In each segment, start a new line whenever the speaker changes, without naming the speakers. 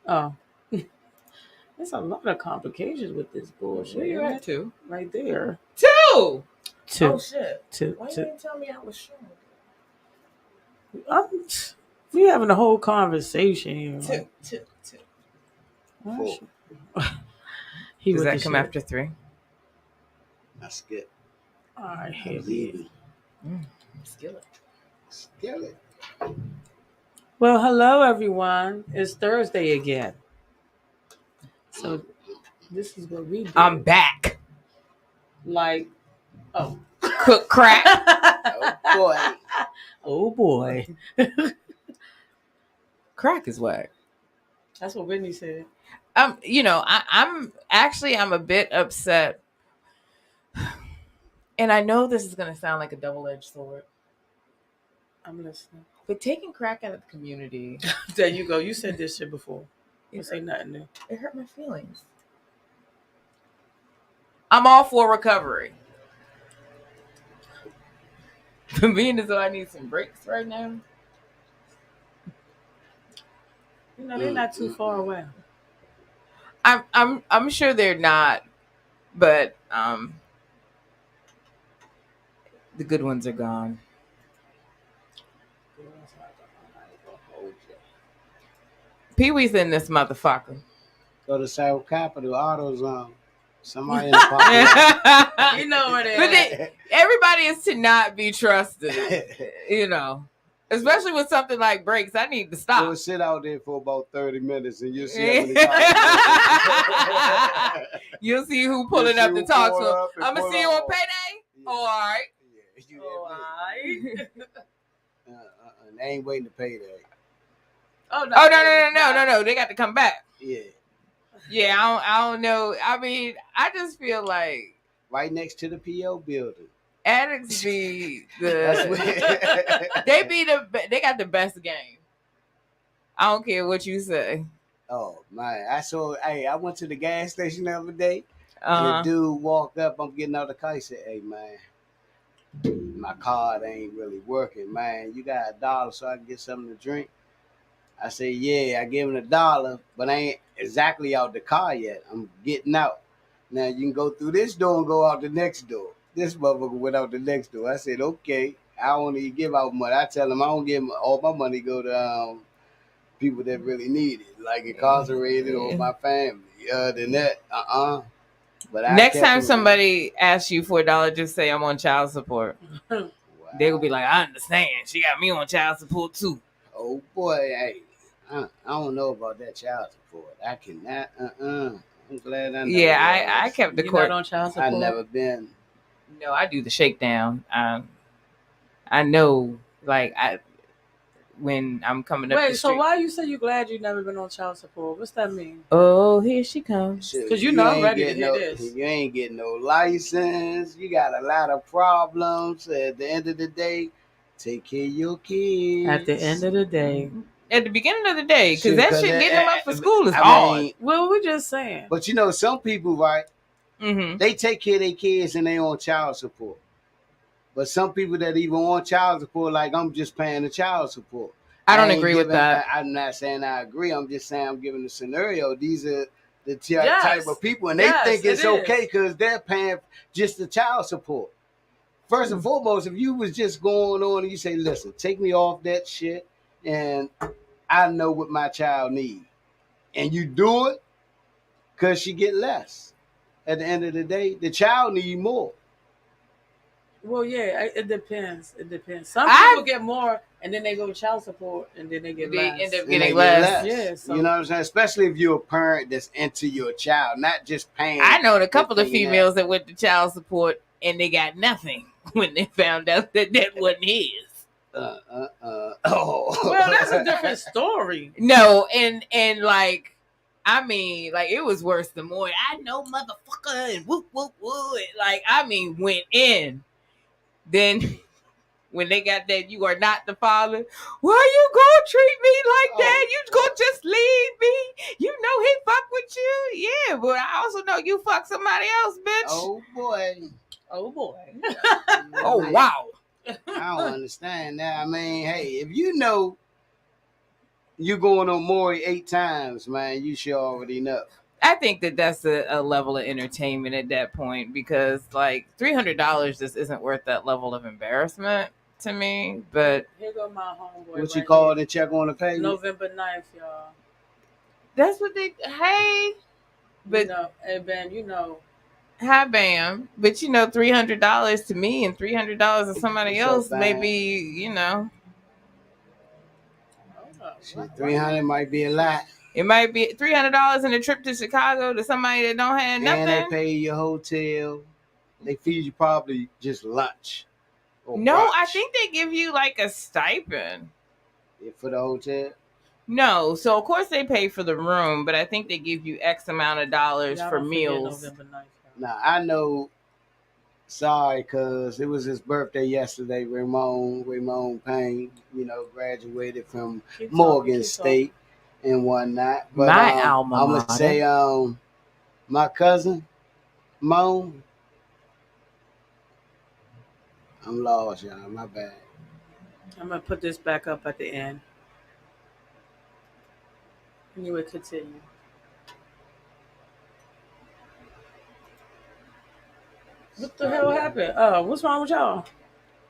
Oh, there's a lot of complications with this bullshit.
Where you
isn't
at?
it?
Two.
Right there.
Two.
Two.
Oh shit.
Two.
Why you
Two.
didn't tell me I was strong?
I'm, we having a whole conversation here.
Two.
Oh,
Four.
shit. He
Does
with
that
the
come
shit.
after 3?
I skip.
All right,
I
here
believe
we.
in
Skillet.
skillet.
Well, hello everyone. It's Thursday again. So this is what we do.
I'm back.
Like, oh,
Cook crack.
Oh boy.
oh boy.
Crack is whack.
That's what Whitney said.
I'm a bit upset. And I know this is gonna sound like a double-edged sword.
I'm listening.
But taking crack out of the community,
There you go. You said this shit before.
it
Don't say
hurt,
nothing new.
it hurt my feelings. I'm all for recovery. Being as though I need some breaks right now.
You know, they're not too far away.
I'm sure they're not, but the good ones are gone. Pee-wee's in this motherfucker.
Go to South Capitol AutoZone. Somebody in the parking
You know what it
But
is.
everybody is to not be trusted, you know. Especially with something like brakes, I need to
You'll
stop.
sit out there for about 30 minutes and you'll see how many cars.
You'll see who pulling up to talk to him. I'm gonna see you on payday.
Yeah.
Oh, all right.
Yeah, you
Oh,
that
alright.
big. They ain't waiting to pay that.
Oh no.
Oh no! They got to come back.
Yeah.
Yeah, I don't know. I mean, I just feel like
Right next to the PO building.
addicts be
That's
the
what.
they got the best game. I don't care what you say.
Oh man, I went to the gas station the other day and
Uh-huh.
the dude walked up, I'm getting out of the car, he said, "Hey man, my card ain't really working, man. You got $1 so I can get something to drink?" I said, "Yeah." I gave him $1, but I ain't exactly out the car yet. I'm getting out. Now you can go through this door and go out the next door. This motherfucker went out the next door. I said, "Okay." I don't even give out money. I tell him I don't give all my money go to people that really need it, like incarcerated or my family. Than that, But
Next time somebody asks you for $1, just say I'm on child support.
Wow.
They will be like, I understand. She got me on child support too.
"Oh boy, hey, I don't know about that child support. I cannot. I'm glad I never
Yeah, I
was.
kept the
You're
court.
not on child
I
support.
never been.
No, I do the shakedown. I know, like when I'm coming up the
Wait,
street.
so why you say you glad you never been on child support? What's that mean?
Oh, here she comes.
Shit,
'Cause you know I'm
ain't
ready to
getting
hear
no,
this.
You ain't getting no license. You got a lot of problems. At the end of the day, take care of your kids.
At the end of the day.
At the beginning of the day, because
Shit,
that
'cause
shit getting them up for school is
I
hard.
mean,
Well, we're just saying.
but you know, some people, right?
Mm-hmm.
They take care of their kids and they on child support. But some people that even on child support, like I'm just paying the child support.
I don't
ain't
agree with that.
I'm not saying I agree. I'm just saying I'm giving the scenario. These are the
Yes.
type of people, and they
Yes,
think it's
it is.
okay because they're paying just the child support. First and foremost, if you was just going on and you say, "Listen, take me off that shit, and I know what my child needs," and you do it, because she get less. At the end of the day, the child need more.
Well, yeah, it depends. It depends. Some people get more, and then they go to child support, and then they get less.
End up
And they
getting
get
less.
Yeah, so-
You know what I'm saying? Especially if you're a parent that's into your child, not just paying.
I know a couple of
thinking
females that went to child support and they got nothing when they found out that wasn't his.
Oh.
Well, that's a different story.
No, and like, I mean, like it was worse than more. I know, motherfucker, and whoop whoop whoop. Like, I mean, went in. Then when they got that, you are not the father. Why you gonna treat me like that? You gonna just leave me? You know he fuck with you, yeah. But I also know you fuck somebody else, bitch.
Oh boy.
Oh boy.
Oh wow.
I don't understand that. I mean, hey, if you know You going on Maury 8 times, man. You should already know.
I think that that's a level of entertainment at that point because like $300 just isn't worth that level of embarrassment to me. But
Here go my homeboy.
What you
right
call
here.
it and check on the payment?
November 9th, y'all.
that's what they hey. But
You know, hey Ben, you know.
hi Bam. But you know, $300 to me and $300 to somebody
So
else
bad.
maybe, you know.
Hold up,
Shit, 300 might be a lot.
It might be $300 in a trip to Chicago to somebody that don't have nothing.
And they pay your hotel. They feed you probably just lunch. Or
No,
brunch.
I think they give you like a stipend.
Yeah, for the hotel.
No, so of course they pay for the room, but I think they give you X amount of dollars
Y'all
for
don't forget
meals.
November 9th, y'all.
Now I know. Sorry, cause it was his birthday yesterday. Ramon Payne, you know, graduated from
Keep
Morgan
talking.
State and whatnot. But
My alma
I'm
mater.
gonna say, my cousin Mo. I'm lost, y'all. My bad.
I'm gonna put this back up at the end. And you would continue. What the hell happened? What's wrong with y'all?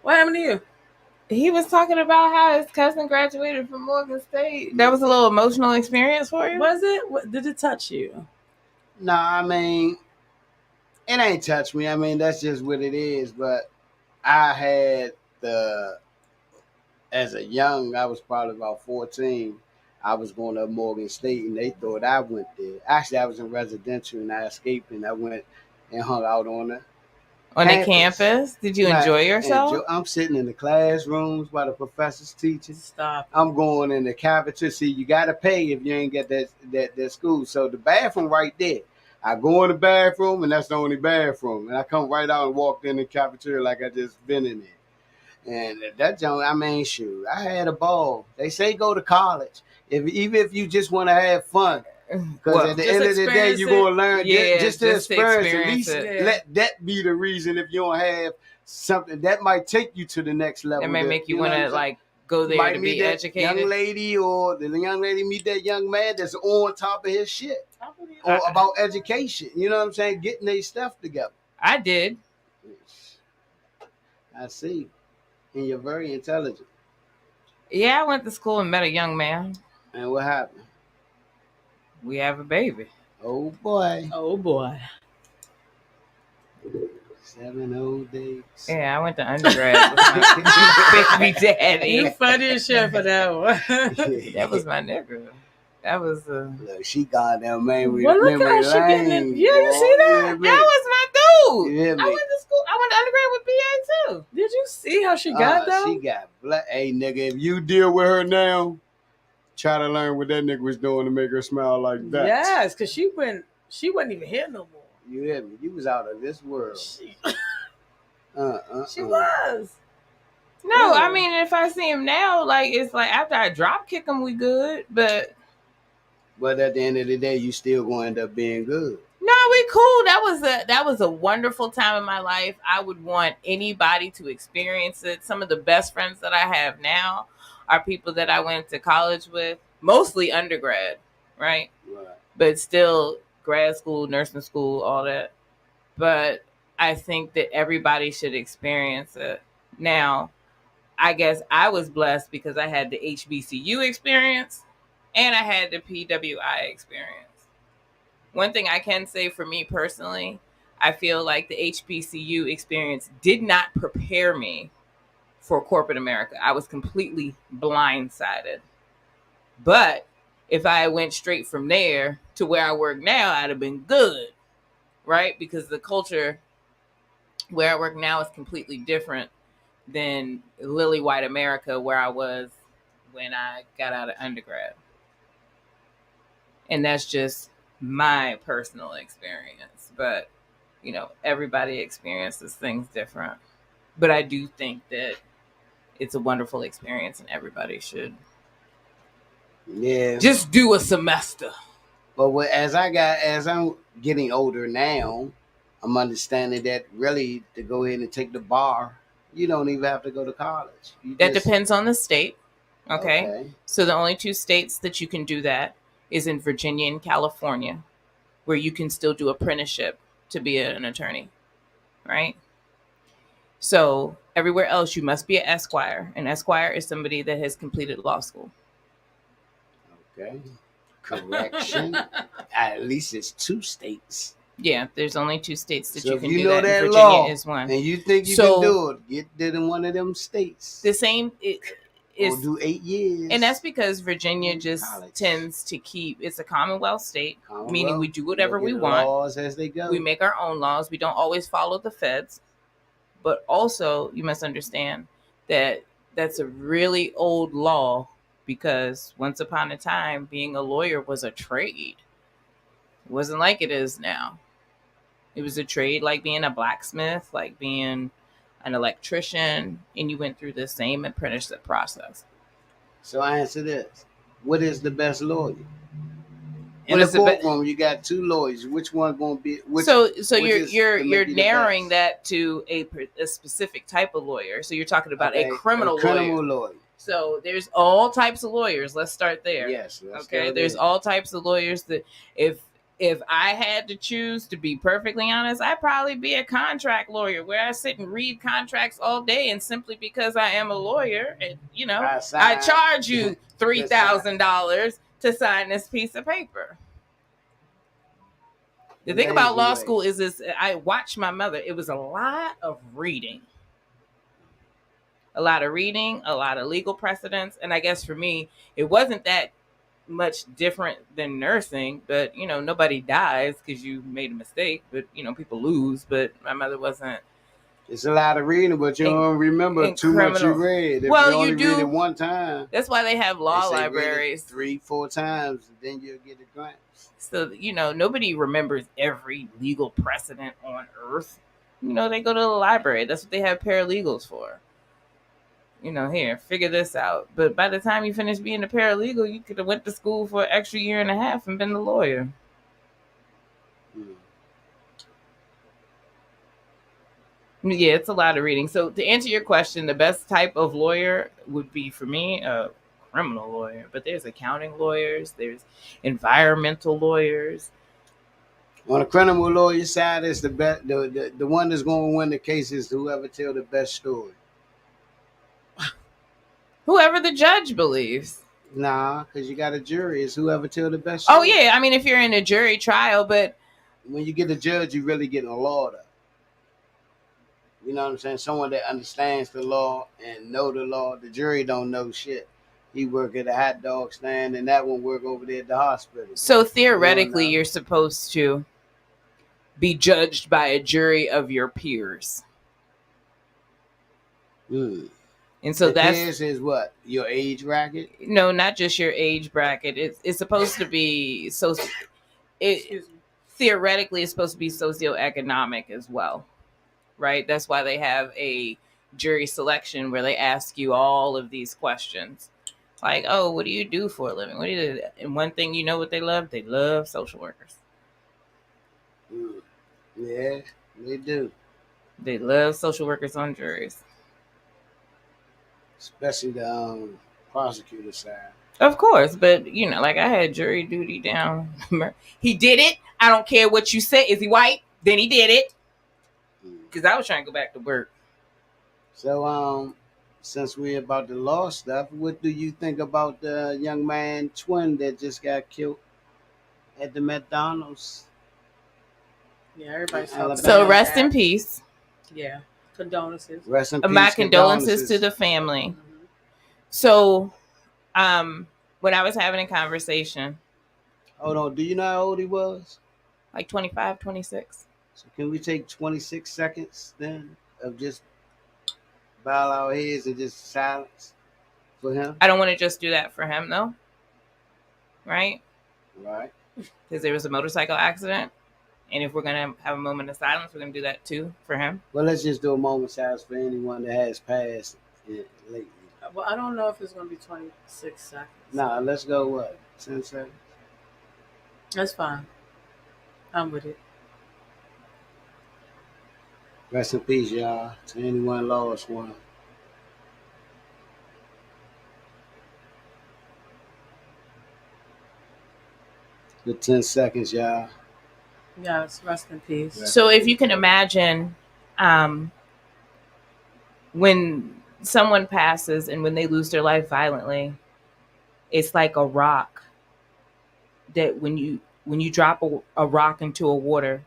What happened to you?
He was talking about how his cousin graduated from Morgan State. That was a little emotional experience for you?
Was it? What, did it touch you?
Nah, I mean, it ain't touched me. I mean, that's just what it is. But I had as a young, I was probably about 14. I was going to Morgan State, and they thought I went there. Actually, I was in residential, and I escaped, and I went and hung out on the
campus. Did you enjoy yourself?
I'm sitting in the classrooms while the professor's teaching.
Stop.
I'm going in the cafeteria. See, you got to pay if you ain't get that school. So the bathroom right there. I go in the bathroom, and that's the only bathroom. And I come right out and walk in the cafeteria like I just been in there. And that joint, I mean, shoot, I had a ball. They say go to college, even if you just want to have fun. Because at the end of the day, you're going to learn just to experience. At least let that be the reason if you don't have something. That might take you to the next level.
That may make you want to, like, go there to be educated.
Young lady or the young lady meet that young man that's on top of his shit. Or about education. You know what I'm saying? Getting their stuff together.
I did.
I see. And you're very intelligent.
Yeah, I went to school and met a young man.
And what happened?
We have a baby.
Oh boy.
Oh boy.
7 old days.
Yeah, I went to undergrad with my baby daddy.
You funny as shit for that one.
That was my nigga. That was
Look, she goddamn man with
well, look how she getting it. Yeah, you see that?
that was my dude.
Yeah,
I went to school. I went to undergrad with BA too.
Did you see how she got though?
She got black. Hey, nigga, if you deal with her now, try to learn what that nigga was doing to make her smile like that.
Yes, because she wasn't even here no more.
You hear me? You was out of this world.
She
She
was.
No,
Yeah.
I mean, if I see him now, like, it's like after I drop kick him, we good. But
at the end of the day, you still going to end up being good.
no, we cool. That was a wonderful time in my life. I would want anybody to experience it. Some of the best friends that I have now are people that I went to college with, mostly undergrad, right?
Right.
But still grad school, nursing school, all that. But I think that everybody should experience it. Now, I guess I was blessed because I had the HBCU experience and I had the PWI experience. One thing I can say for me personally, I feel like the HBCU experience did not prepare me for corporate America. I was completely blindsided. But if I went straight from there to where I work now, I'd have been good, right? Because the culture where I work now is completely different than Lily White America, where I was when I got out of undergrad. And that's just my personal experience. But, you know, everybody experiences things different. But I do think that it's a wonderful experience and everybody should just do a semester.
But as I'm getting older now, I'm understanding that really to go ahead and take the bar, you don't even have to go to college.
That depends on the state. Okay? So the only two states that you can do that is in Virginia and California, where you can still do apprenticeship to be an attorney, right? So everywhere else, you must be an esquire. An esquire is somebody that has completed law school.
Okay. Correction. At least it's 2 states.
Yeah, there's only 2 states that
So
you
if
can
you
do
know
that. And
that
Virginia
law
is one.
and you think you
So-
can do it, get in one of them states.
The same
Or
is,
do 8 years.
and that's because Virginia
in
just
college.
tends to keep. It's a Commonwealth state, meaning
Commonwealth,
we do whatever
look
we
at the
want.
laws as they go.
We make our own laws. We don't always follow the feds. But also, you must understand that that's a really old law, because once upon a time, being a lawyer was a trade. It wasn't like it is now. It was a trade like being a blacksmith, like being an electrician, and you went through the same apprenticeship process.
So I answer this. What is the best lawyer? In
What
the
is the be-
courtroom, you got 2 lawyers. Which one going to be?
So
which
you're
is gonna be the
narrowing
best?
that to a specific type of lawyer. So you're talking about
Okay,
a criminal lawyer.
lawyer.
So there's all types of lawyers. Let's start there.
Yes. let's
Okay.
go
There's
there.
all types of lawyers that if I had to choose, to be perfectly honest, I'd probably be a contract lawyer where I sit and read contracts all day, and simply because I am a lawyer, and I charge you $3,000 to sign this piece of paper. The thing about law school is I watched my mother. It was a lot of reading. A lot of reading, a lot of legal precedents. And I guess for me, it wasn't that much different than nursing, but nobody dies because you made a mistake, but people lose. But my mother wasn't.
It's a lot of reading, but you don't remember too much you read. If
Well,
you only
you do
read it one time.
That's why they have law
they say
libraries.
3-4 times, and then you'll get a grant.
So nobody remembers every legal precedent on earth. They go to the library. That's what they have paralegals for. Here, figure this out. But by the time you finish being a paralegal, you could have went to school for an extra year and a half and been a lawyer. Yeah, it's a lot of reading. So to answer your question, the best type of lawyer would be, for me, a criminal lawyer. But there's accounting lawyers, there's environmental lawyers.
On the criminal lawyer side, is the best. The one that's going to win the case is whoever tell the best story.
Whoever the judge believes.
Nah, because you got a jury. It's whoever tell the best story.
Oh, yeah. I mean, if you're in a jury trial, but
when you get a judge, you really getting a lawyer. You know what I'm saying? Someone that understands the law and know the law. The jury don't know shit. He work at a hot dog stand, and that one work over there at the hospital.
So theoretically, you're supposed to be judged by a jury of your peers. And so
peers is what? Your age bracket?
No, not just your age bracket. It's supposed to be theoretically it's supposed to be socioeconomic as well. Right? That's why they have a jury selection where they ask you all of these questions. Like, oh, what do you do for a living? What do you do? And one thing what they love? They love social workers.
Yeah, they do.
They love social workers on juries.
Especially the prosecutor side.
Of course, but like I had jury duty down. He did it. I don't care what you say. Is he white? Then he did it. Because I was trying to go back to work.
So, since we're about the law stuff, what do you think about the young man twin that just got killed at the McDonald's?
Yeah, everybody's talking
So
about
rest
that.
in peace.
Yeah, condolences.
Rest in peace.
My condolences to the family.
Mm-hmm.
So, when I was having a conversation.
Hold on, do you know how old he was?
Like 25, 26.
So can we take 26 seconds then of just bow our heads and just silence for him?
I don't want to just do that for him, though. Right?
Right.
Because there was a motorcycle accident. And if we're going to have a moment of silence, we're going to do that, too, for him.
Well, let's just do a moment of silence for anyone that has passed lately.
Well, I don't know if it's going to be 26 seconds.
Nah, let's go, what, 10 seconds?
That's fine. I'm with it.
Rest in peace, y'all, to anyone lost one. The 10 seconds, y'all.
Yes, rest in peace.
So if you can imagine, when someone passes and when they lose their life violently, it's like a rock that when you drop a rock into a water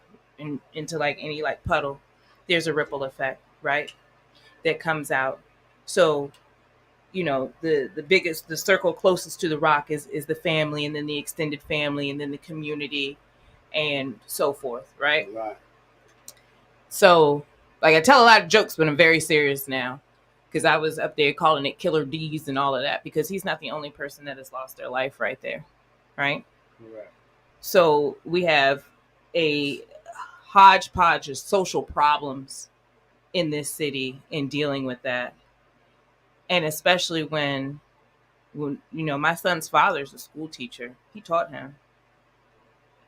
into like any like puddle, there's a ripple effect, right? That comes out. So the circle closest to the rock is the family, and then the extended family, and then the community, and so forth, right?
Right.
So, like, I tell a lot of jokes, but I'm very serious now because I was up there calling it Killer D's and all of that because he's not the only person that has lost their life right there, right?
Correct.
So we have a hodgepodge of social problems in this city in dealing with that, and especially when my son's father's a school teacher. He taught him,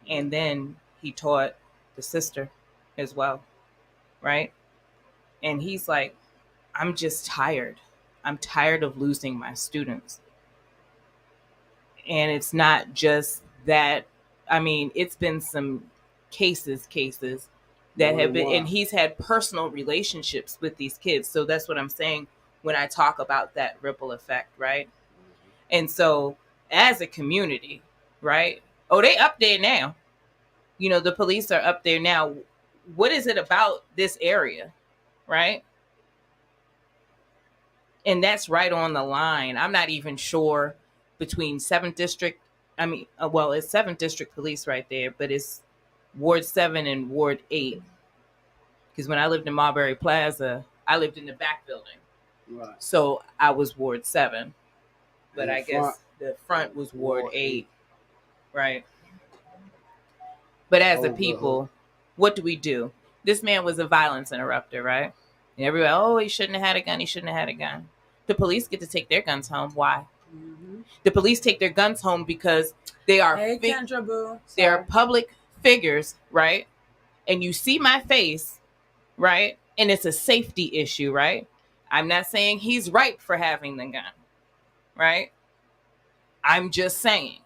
and then he taught the sister as well, right? And he's like, I'm just tired. I'm tired of losing my students. And it's not just that. I mean, it's been some cases that
More
have
than
been,
one.
and he's had personal relationships with these kids. So that's what I'm saying when I talk about that ripple effect, right? And so as a community, right? Oh, they up there now. The police are up there now. What is it about this area, right? And that's right on the line. I'm not even sure between 7th District. I mean, well, it's 7th District Police right there, but it's Ward 7 and Ward 8. Because when I lived in Marbury Plaza, I lived in the back building.
Right.
So I was Ward 7. But
And
I guess the front was Ward 8. Right. But as a people, what do? This man was a violence interrupter, right? And everybody, oh, he shouldn't have had a gun. He shouldn't have had a gun. The police get to take their guns home. Why?
Mm-hmm.
The police take their guns home because they are
Hey, Kendra Boo.
they are public figures, right? And you see my face, right? And it's a safety issue, right? I'm not saying he's right for having the gun, right? I'm just saying.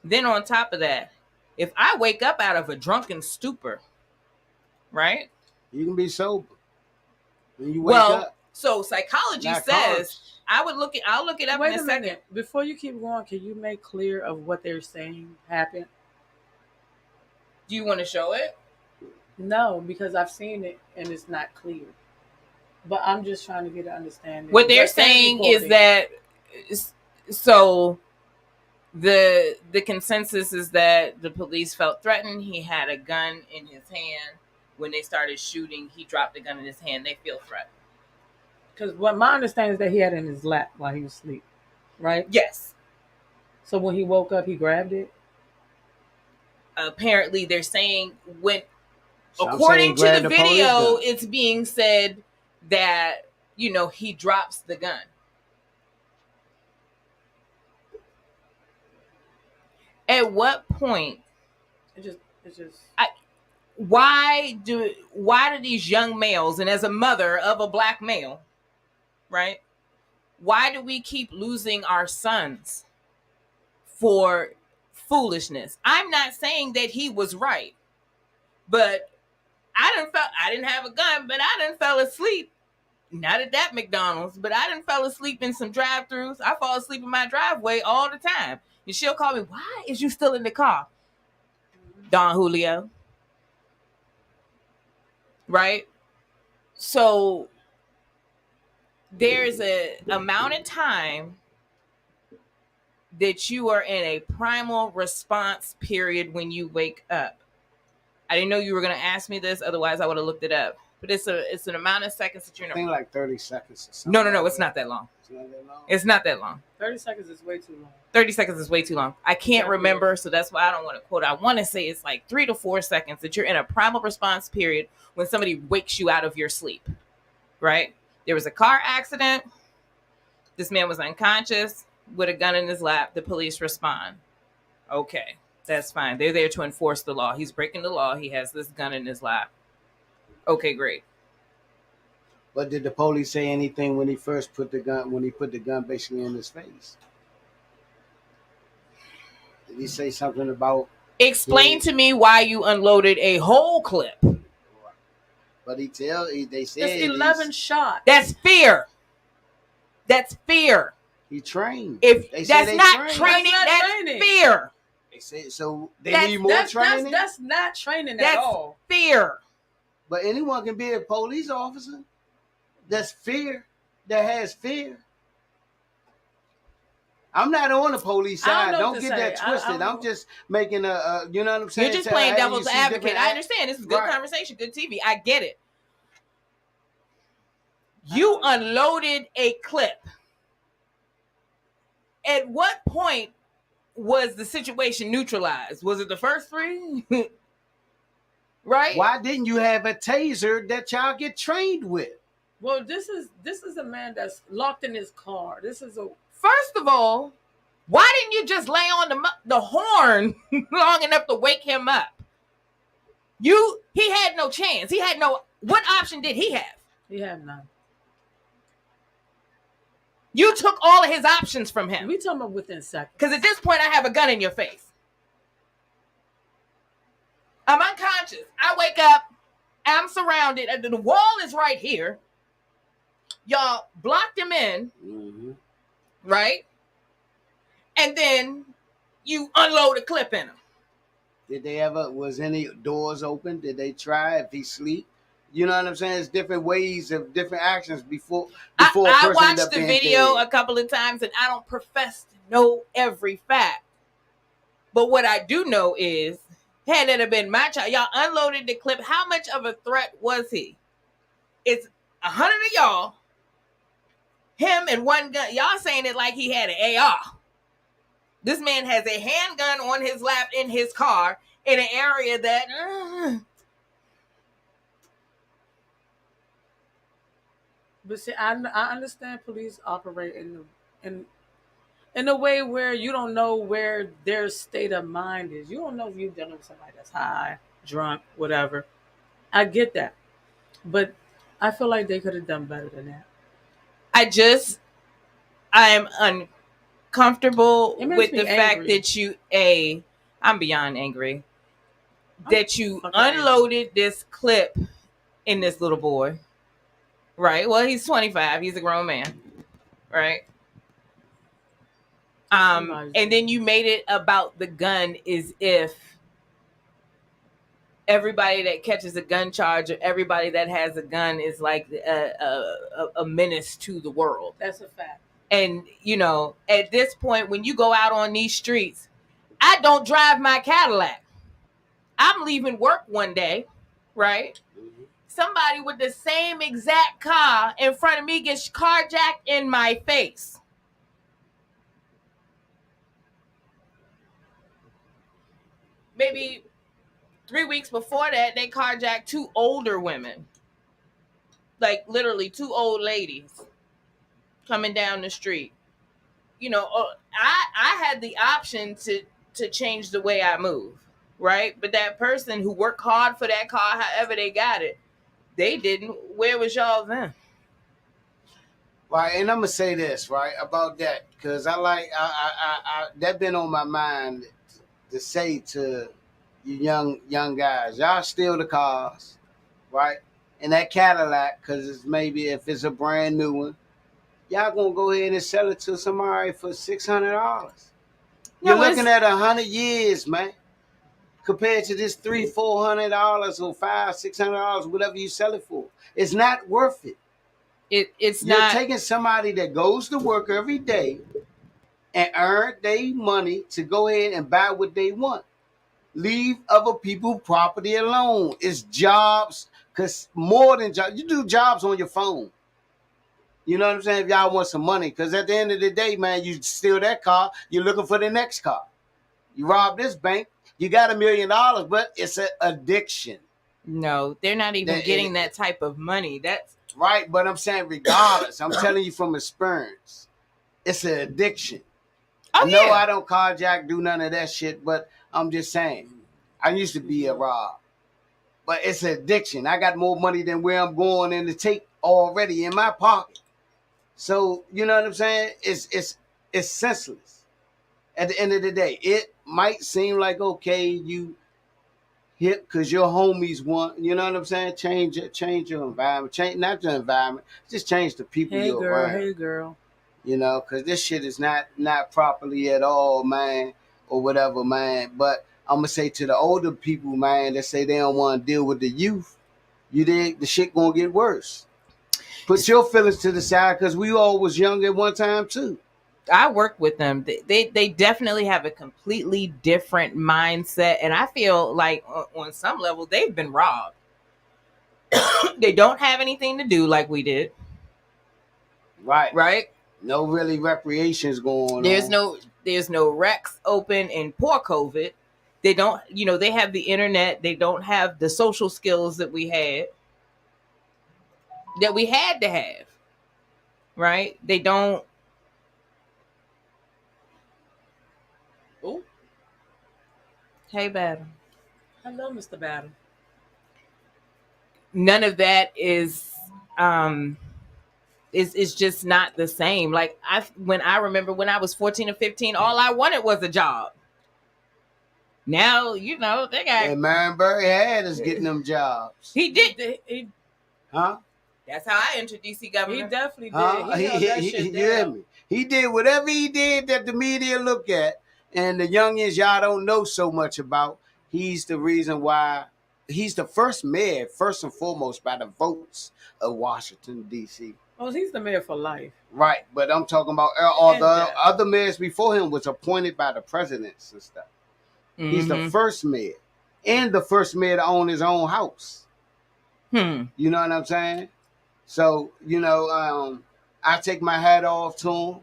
Then on top of that, if I wake up out of a drunken stupor, right?
You can be sober when you wake up.
So psychology
Not
says
cars.
I'll look it up
Wait
in
a
a second.
minute. Before you keep going, can you make clear of what they're saying happened?
Do you want to show it?
No, because I've seen it and it's not clear. But I'm just trying to get an understanding.
What they're saying is that so the consensus is that the police felt threatened. He had a gun in his hand. When they started shooting, he dropped the gun in his hand. They feel threatened.
Because what my understanding is that he had it in his lap while he was asleep, right?
Yes.
So when he woke up, he grabbed it?
Apparently, they're saying
Some
according
say
to the
grab police
video,
gun.
it's being said that, he drops the gun. At what point?
It's just.
Why do these young males, and as a mother of a black male, right? Why do we keep losing our sons for foolishness? I'm not saying that he was right, but I didn't have a gun, but I done fell asleep. Not at that McDonald's, but I done fell asleep in some drive-thrus. I fall asleep in my driveway all the time. And she'll call me, why is you still in the car? Don Julio. Right? So there's a amount of time that you are in a primal response period when you wake up. I didn't know you were going to ask me this, otherwise I would have looked it up. But it's an amount of seconds that you're in
I think like 30 seconds or something.
No, it's not that long.
It's not that long?
It's not that long.
30 seconds is way too long.
30 seconds is way too long. I can't remember, so that's why I don't want to quote. I want to say it's like 3 to 4 seconds that you're in a primal response period when somebody wakes you out of your sleep, right? There was a car accident. This man was unconscious with a gun in his lap. The police respond. Okay, that's fine. They're there to enforce the law. He's breaking the law. He has this gun in his lap. Okay, great.
But did the police say anything when he put the gun basically in his face? Did he say something about?
Explain to me why you unloaded a whole clip.
But they said
It's 11 shots.
That's fear. That's fear.
he trained.
If
They say
that's
they
not
trained.
training,
That's not
that's
training.
fear.
They say so. They
That's-
need more training.
That's not training at
That's
all.
fear.
But anyone can be a police officer. That's fear. That has fear. I'm not on the police
I
side.
don't know
Don't
what
get
to
that
say.
twisted. I'm just making a you know what I'm saying?
You're just
So,
playing
hey,
devil's
you see
advocate.
different
I understand. This is good
Right.
conversation, good TV. I get it. You unloaded a clip. At what point was the situation neutralized? Was it the first three? Right?
Why didn't you have a taser that y'all get trained with?
Well, this is a man that's locked in his car. This is a
First of all, why didn't you just lay on the horn long enough to wake him up? He had no chance. He had no. What option did he have?
he had none.
You took all of his options from him.
We talking about within seconds.
Because at this point, I have a gun in your face. I'm unconscious. I wake up. I'm surrounded. And the wall is right here. Y'all blocked him in,
Mm-hmm.
right? And then you unload a clip in him.
Did they ever, was any doors open? Did they try if he sleep? You know what I'm saying? It's different ways of different actions before a
I
person end
watched
up
the
being
video
dead.
a couple of times and I don't profess to know every fact. But what I do know is, had it have been my child, y'all unloaded the clip. How much of a threat was he? It's 100 of y'all, him and one gun. Y'all saying it like he had an AR. This man has a handgun on his lap in his car in an area that...
But see, I understand police operate in a way where you don't know where their state of mind is. You don't know if you're dealing with somebody that's high, drunk, whatever. I get that, but I feel like they could have done better than that.
I am uncomfortable
It makes
with
me
the fact
angry.
that I'm beyond angry, that you
fucking angry.
unloaded this clip in this little boy. Right. Well, he's 25. He's a grown man. Right. And then you made it about the gun as if everybody that catches a gun charge or everybody that has a gun is like a menace to the world.
That's a fact.
And, at this point, when you go out on these streets, I don't drive my Cadillac. I'm leaving work one day, right?
Mhm.
Somebody with the same exact car in front of me gets carjacked in my face. Maybe 3 weeks before that, they carjacked 2 older women. Like literally 2 old ladies coming down the street. I had the option to change the way I move, right? But that person who worked hard for that car, however they got it, they didn't. Where was y'all then?
Right, and I'm gonna say this right about that because I that been on my mind to say to you young guys, y'all steal the cars, right? And that Cadillac, because it's maybe if it's a brand new one, y'all gonna go ahead and sell it to somebody for $600. You're looking at 100 years, man. Compared to this $300-$400 or $500-$600, whatever you sell it for, it's not worth it.
It's
You're
not
taking somebody that goes to work every day and earn their money to go ahead and buy what they want. Leave other people's property alone. It's jobs, because more than jobs. You do jobs on your phone. You know what I'm saying? If y'all want some money, because at the end of the day, man, you steal that car, you're looking for the next car. You rob this bank, you got $1 million, but it's an addiction.
No, they're not even getting that type of money. That's
right, but I'm saying regardless, I'm telling you from experience, it's an addiction. No, I don't carjack, do none of that shit, but I'm just saying, I used to be a rob, but it's an addiction. I got more money than where I'm going in to take already in my pocket. So, you know what I'm saying? It's senseless. At the end of the day, it might seem like okay, you hip because your homies want, you know what I'm saying? Change your environment, change not your environment, just change the people
Hey
you're
girl,
around.
hey girl.
You know, because this shit is not properly at all, man, or whatever, man. But I'm gonna say to the older people, man, that say they don't want to deal with the youth, you dig? The shit gonna get worse. Put your feelings to the side because we all was young at one time too.
I work with them. They definitely have a completely different mindset, and I feel like on some level they've been robbed. They don't have anything to do like we did,
Right.
right?
No really recreations going on.
There's no Recs open in poor COVID. They don't, they have the internet. They don't have the social skills that we had to have, right? They don't. Oh, hey, Battle.
Hello, Mr. Battle.
None of that is just not the same. Like I remember when I was 14 or 15, all I wanted was a job. Now, they got.
And Marion had us getting them jobs.
He did.
Huh?
That's how I entered DC governor.
He definitely did. He held that shit down.
He did whatever he did that the media look at, and the youngins y'all don't know so much about. He's the reason why he's the first mayor, first and foremost, by the votes of Washington, D.C.
Oh, he's the mayor for life.
Right, but I'm talking about all the other mayors before him was appointed by the presidents and stuff. Mm-hmm. He's the first mayor and the first mayor to own his own house. You know what I'm saying? So, I take my hat off to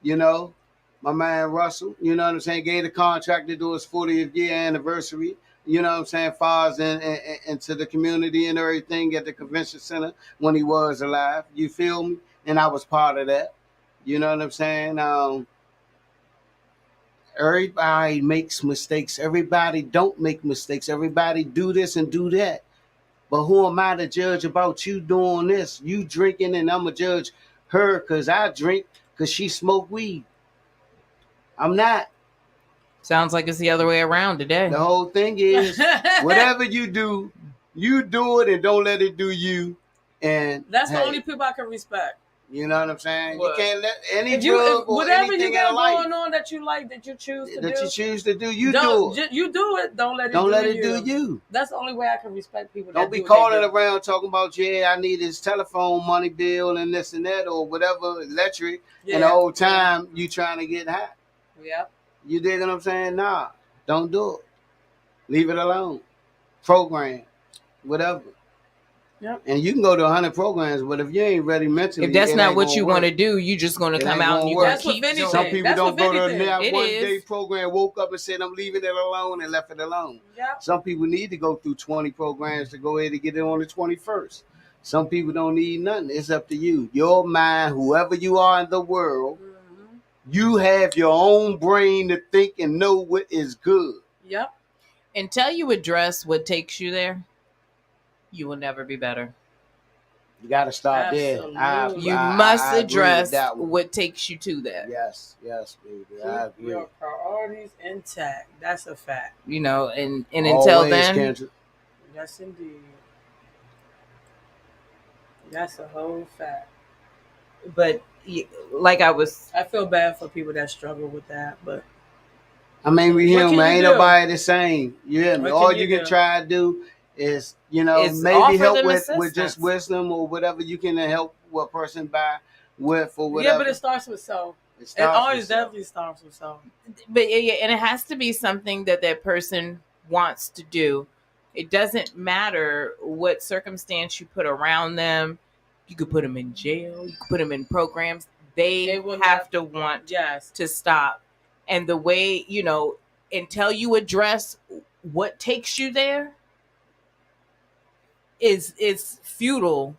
him, my man Russell, you know what I'm saying? Gave the contract to do his 40th year anniversary, you know what I'm saying? Fars into the community and everything at the convention center when he was alive. You feel me? And I was part of that. You know what I'm saying? Everybody makes mistakes. Everybody don't make mistakes. Everybody do this and do that. But who am I to judge about you doing this? You drinking and I'm going to judge her because I drink because she smoke weed. I'm not.
Sounds like it's the other way around today.
The whole thing is whatever you do it and don't let it do you. And
that's the only people I can respect.
You know what I'm saying?
What?
You can't let any drug or
whatever
anything
you got
in life
going on that you like, that you choose to do.
You do it.
You do it. Don't let it do you. That's the only way I can respect people.
Don't be calling around talking about, I need his telephone money bill and this and that or whatever, electric. And the whole time you trying to get high.
Yeah.
You dig what I'm saying? Nah, don't do it. Leave it alone. Program, whatever.
Yep.
And you can go to 100 programs, but if you ain't ready mentally,
if that's not what you want to do, you just going to come out and you going to keep doing it.
Some people don't go to a one-day program, woke up and said, I'm leaving it alone and left it alone.
Yep.
Some people need to go through 20 programs to go ahead and get it on the 21st. Some people don't need nothing. It's up to you. Your mind, whoever you are in the world, you have your own brain to think and know what is good.
Yep.
Until you address what takes you there, you will never be better.
You got to start there.
You must address what takes you to that.
Yes, baby. I agree.
Your priorities intact. That's a fact.
And until then.
Kendra.
Yes, indeed. That's a whole fact.
But I
feel bad for people that struggle with that, but.
I mean, we human. Ain't nobody the same. You hear me? All you can try to do is, maybe help with just wisdom or whatever you can help a person by with or whatever.
Yeah, but it starts with self. It always definitely starts with self.
But and it has to be something that person wants to do. It doesn't matter what circumstance you put around them. You could put them in jail. You could put them in programs. They have to want to stop. And the way, until you address what takes you there, is futile,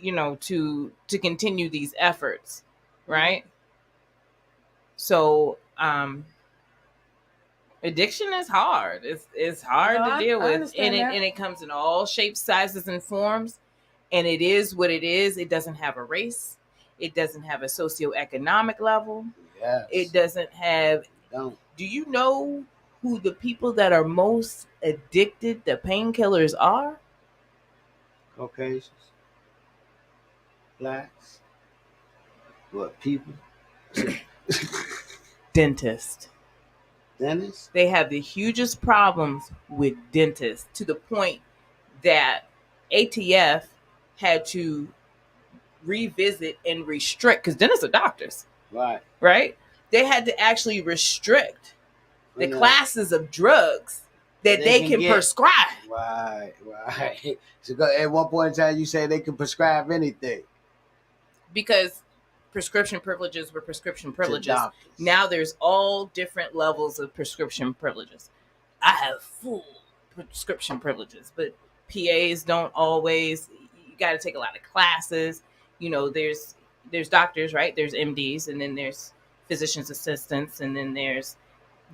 to continue these efforts, right? So, addiction is hard. It's hard to deal with, and it comes in all shapes, sizes, and forms. And it is what it is. It doesn't have a race. It doesn't have a socioeconomic level.
Yes.
It doesn't have Do you know who the people that are most addicted to painkillers are?
Caucasians, blacks, what people?
Dentists.
Dennis?
They have the hugest problems with dentists to the point that ATF had to revisit and restrict, because dentists are doctors,
Right.
right? They had to actually restrict the classes of drugs that they can prescribe.
Right. So at one point in time, you say they can prescribe anything.
Because prescription privileges were prescription privileges.
doctors.
Now there's all different levels of prescription privileges. I have full prescription privileges, but PAs don't always. You got to take a lot of classes. You know, there's doctors, right? There's MDs, and then there's physician's assistants, and then there's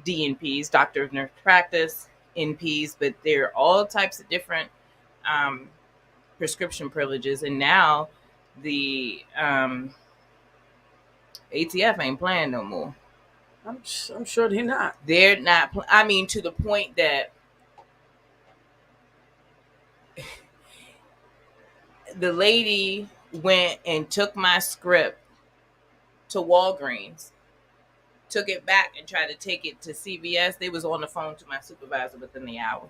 DNPs, doctor of nurse practice, NPs, but there are all types of different prescription privileges. And now the ATF ain't playing no more.
I'm sure they're not.
They're not. I mean, to the point that the lady went and took my script to Walgreens, took it back and tried to take it to CVS. They was on the phone to my supervisor within the hour.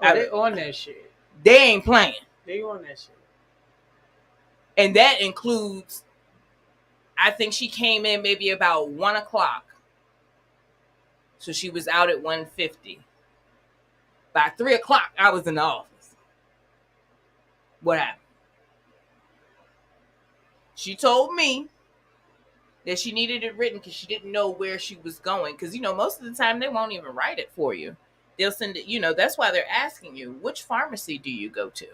Oh, they on that shit.
They ain't playing.
They on that shit.
And that includes, I think she came in maybe about 1 o'clock. So she was out at 1:50. By 3 o'clock, I was in the office. What happened? She told me that she needed it written because she didn't know where she was going. Because, you know, most of the time they won't even write it for you. They'll send it, you know, that's why they're asking you, which pharmacy do you go to?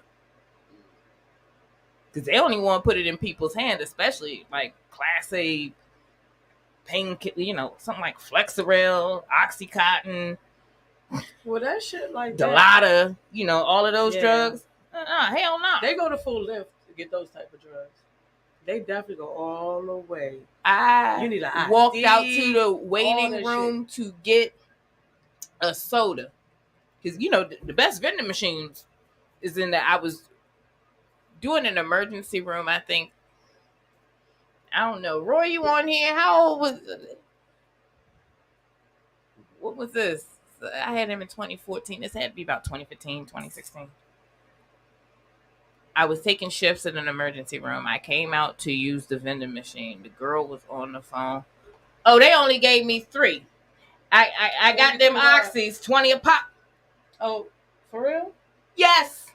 Because they only want to put it in people's hands, especially like Class A pain, you know, something like Flexeril, Oxycontin.
Well, that shit like
Dilaudid, you know, all of those drugs. Hell no.
They go to full lift to get those type of drugs. They definitely go all the way.
I
You need a
walked
ID,
out to the waiting room to get a soda. Because, you know, the best vending machines is in that. I was doing an emergency room, I think. I don't know. Roy, you on here? How old was it? What was this? I had him in 2014. This had to be about 2015, 2016. I was taking shifts in an emergency room. I came out to use the vending machine. The girl was on the phone. Oh, they only gave me 3. I got them oxys, 20 a pop.
Oh, for real?
Yes.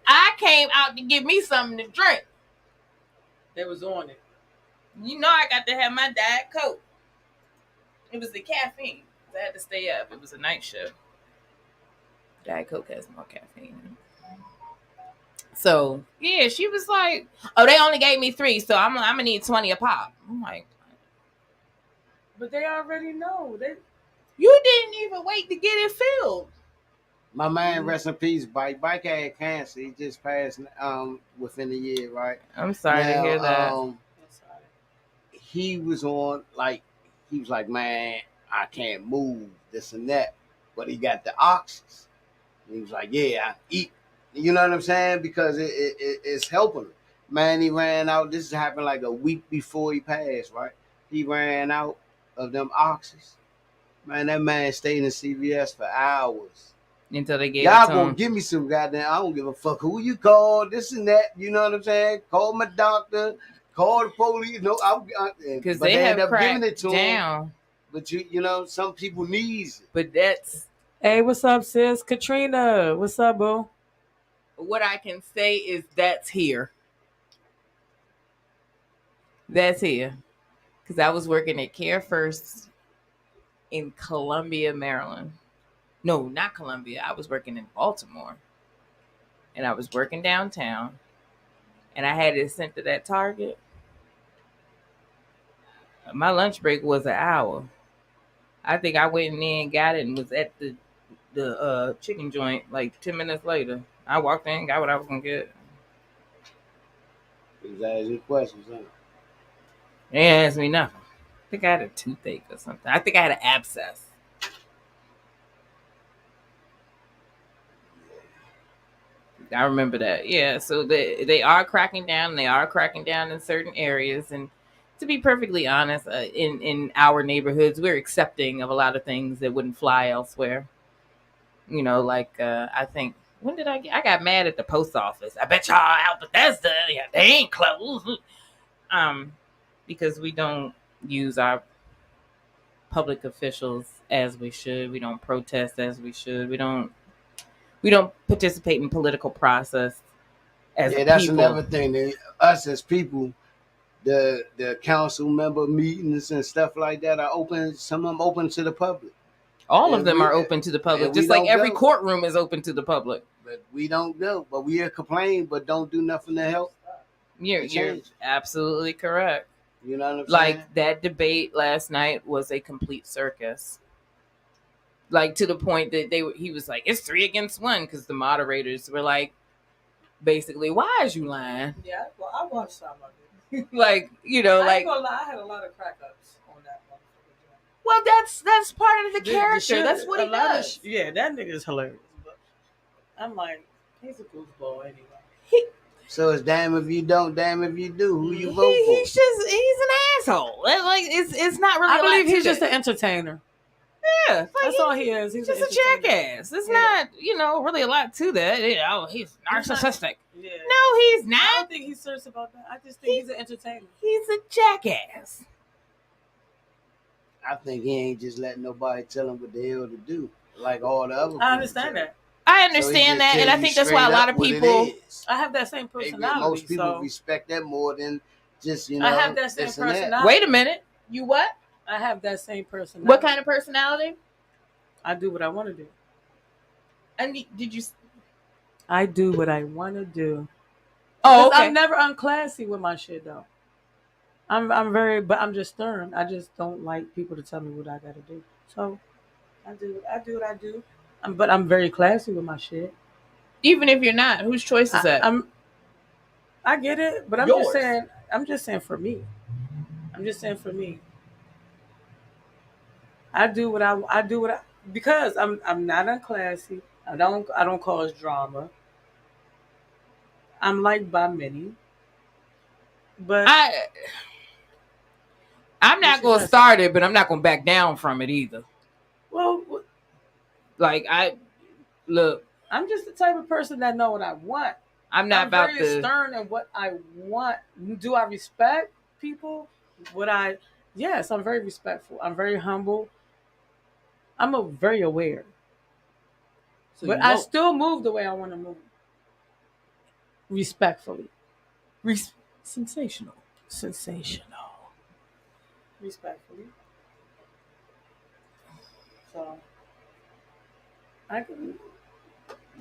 I came out to get me something to drink.
They was on it.
You know I got to have my Diet Coke. It was the caffeine. I had to stay up. It was a night shift. Diet Coke has more caffeine. So, yeah, she was like, oh, they only gave me 3, so I'm going to need 20 a pop. I'm like,
but they already know.
You didn't even wait to get it filled.
My man, rest in peace, Bike. Bike had cancer. He just passed within a year, right?
I'm sorry to hear that.
He was on, like, he was like, man, I can't move, this and that. But he got the oxys. He was like, yeah, I eat. You know what I'm saying? Because it's helping him. Man, he ran out. This happened like a week before he passed, right? He ran out of them oxys. Man, that man stayed in CVS for hours.
Until they gave
Y'all
it to
gonna
him.
give me some goddamn, I don't give a fuck who you call, this and that. You know what I'm saying? Call my doctor. Call the police. No,
Because they have cracked it to down.
Him. But you know, some people needs it.
But that's...
Hey, what's up, sis? Katrina, what's up, boo?
What I can say is that's here. That's here. Because I was working at Care First in Columbia, Maryland. No, not Columbia. I was working in Baltimore. And I was working downtown. And I had it sent to that Target. My lunch break was an hour. I think I went in there and got it and was at the chicken joint like 10 minutes later. I walked in, got what I was gonna get.
He was asking questions, huh?
They didn't ask me nothing. I think I had a toothache or something. I think I had an abscess. I remember that. Yeah, so they are cracking down. They are cracking down in certain areas, and to be perfectly honest, in our neighborhoods, we're accepting of a lot of things that wouldn't fly elsewhere. You know, like I think when did I got mad at the post office? I bet y'all out Bethesda, yeah, they ain't closed. Because we don't use our public officials as we should. We don't protest as we should. We don't participate in political process as
that's
people.
another thing. Us as people, the council member meetings and stuff like that are open. Some of them open to the public.
All of them are open to the public, just like every courtroom is open to the public.
But we don't go. But we complain, but don't do nothing to help.
You're absolutely correct.
You know what I'm saying?
Like that debate last night was a complete circus. Like to the point that he was like, it's 3 against 1 because the moderators were like, basically, why is you lying?
Yeah, well, I watched some of it.
Like, you know,
I ain't gonna lie, I had a lot of crack ups on that one.
Well, that's part of the character. That's what he does.
Yeah, that nigga's hilarious. But I'm like, he's a goofball anyway.
So it's damn if you don't, damn if you do. Who you vote for?
He's an asshole. Like it's not really.
I believe he's just an entertainer.
Yeah,
that's all he is. He's
just a jackass. It's not, really a lot to that. He's narcissistic.
Yeah.
No, he's not.
I don't think he's serious about that. I just think he's an entertainer.
He's a jackass.
I think he ain't just letting nobody tell him what the hell to do, like all the other people.
I understand that.
I understand that, and I think that's why a lot of people.
I have that same personality.
Most people respect that more than just
I have that same personality.
Wait a minute, you what?
I have that same personality.
What kind of personality?
I do what I want to do.
And did you?
I do what I want to do.
Oh, okay.
I'm never unclassy with my shit though. But I'm just stern. I just don't like people to tell me what I gotta do. So I do what I do. But I'm very classy with my shit.
Even if you're not, whose choice is that?
I get it, but I'm just saying for me. I'm just saying for me. I do what I because I'm not unclassy. I don't cause drama. I'm liked by many. But
I'm not going to start it, but I'm not going to back down from it either.
Well,
like
I'm just the type of person that know what I want.
I'm very
stern in what I want. Do I respect people? Yes, I'm very respectful. I'm very humble. I'm very aware. But I still move the way I want to move. Respectfully.
Sensational.
Respectfully. So I can.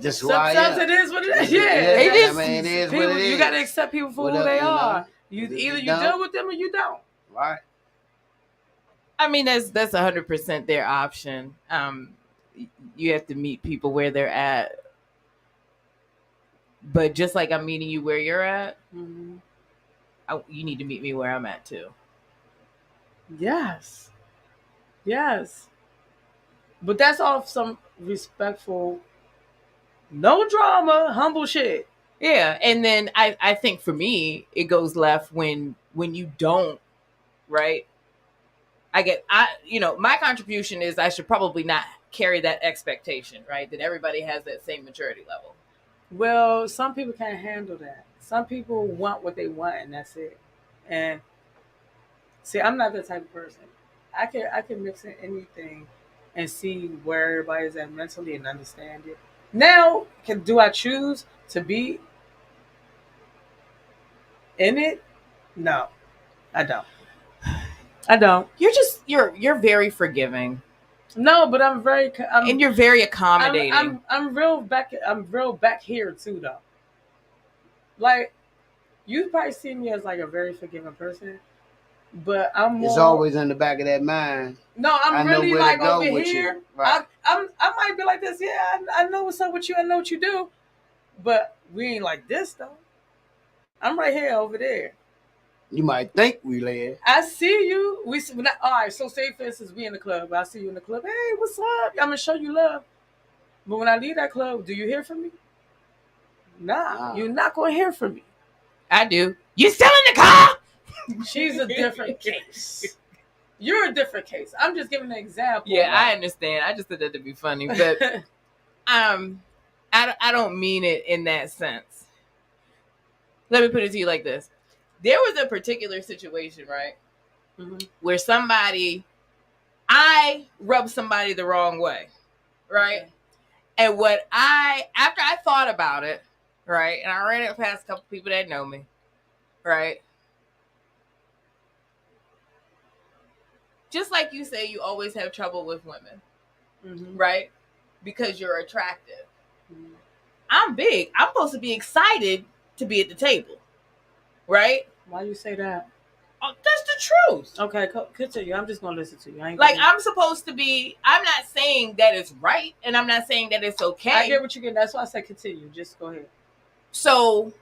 Sometimes it is what it is. Yeah,
it is
people,
what it is.
You gotta accept people for who they are. Either you deal with them or you don't.
Right.
I mean, that's 100% their option. You have to meet people where they're at. But just like I'm meeting you where you're at, you need to meet me where I'm at too.
Yes. But that's all some respectful, no drama, humble shit.
Yeah, and then I think for me, it goes left when you don't, right? My contribution is I should probably not carry that expectation, right? That everybody has that same maturity level.
Well, some people can't handle that. Some people want what they want, and that's it. And see, I'm not that type of person. I can mix in anything and see where everybody's at mentally and understand it. Now, do I choose to be in it? No, I don't.
You're very forgiving.
No, but
and you're very accommodating.
I'm real back here too, though. Like, you probably see me as like a very forgiving person, but I'm more.
It's always in the back of that mind.
No, I'm really like over here. Right. I might be like this. Yeah, I know what's up with you. I know what you do, But we ain't like this though. I'm right here over there.
You might think we led.
I see you. All right. So say for instance, we in the club. I see you in the club. Hey, what's up? I'm gonna show you love. But when I leave that club, do you hear from me? Nah, you're not gonna hear from me.
I do. You still in the car?
She's a different case. You're a different case. I'm just giving an example.
Yeah, I understand. I just said that to be funny, but I don't mean it in that sense. Let me put it to you like this. There was a particular situation, right?
Mm-hmm.
Where I rubbed somebody the wrong way, right?
Okay.
And after I thought about it, right, and I ran it past a couple people that know me, right? Just like you say, you always have trouble with women,
Mm-hmm.
right? Because you're attractive.
Mm-hmm.
I'm big. I'm supposed to be excited to be at the table, right?
Why you say that?
Oh, that's the truth.
Okay, continue. I'm just gonna listen to you.
I'm supposed to be. I'm not saying that it's right, and I'm not saying that it's okay.
I get what you're getting. That's why I said continue. Just go ahead.
So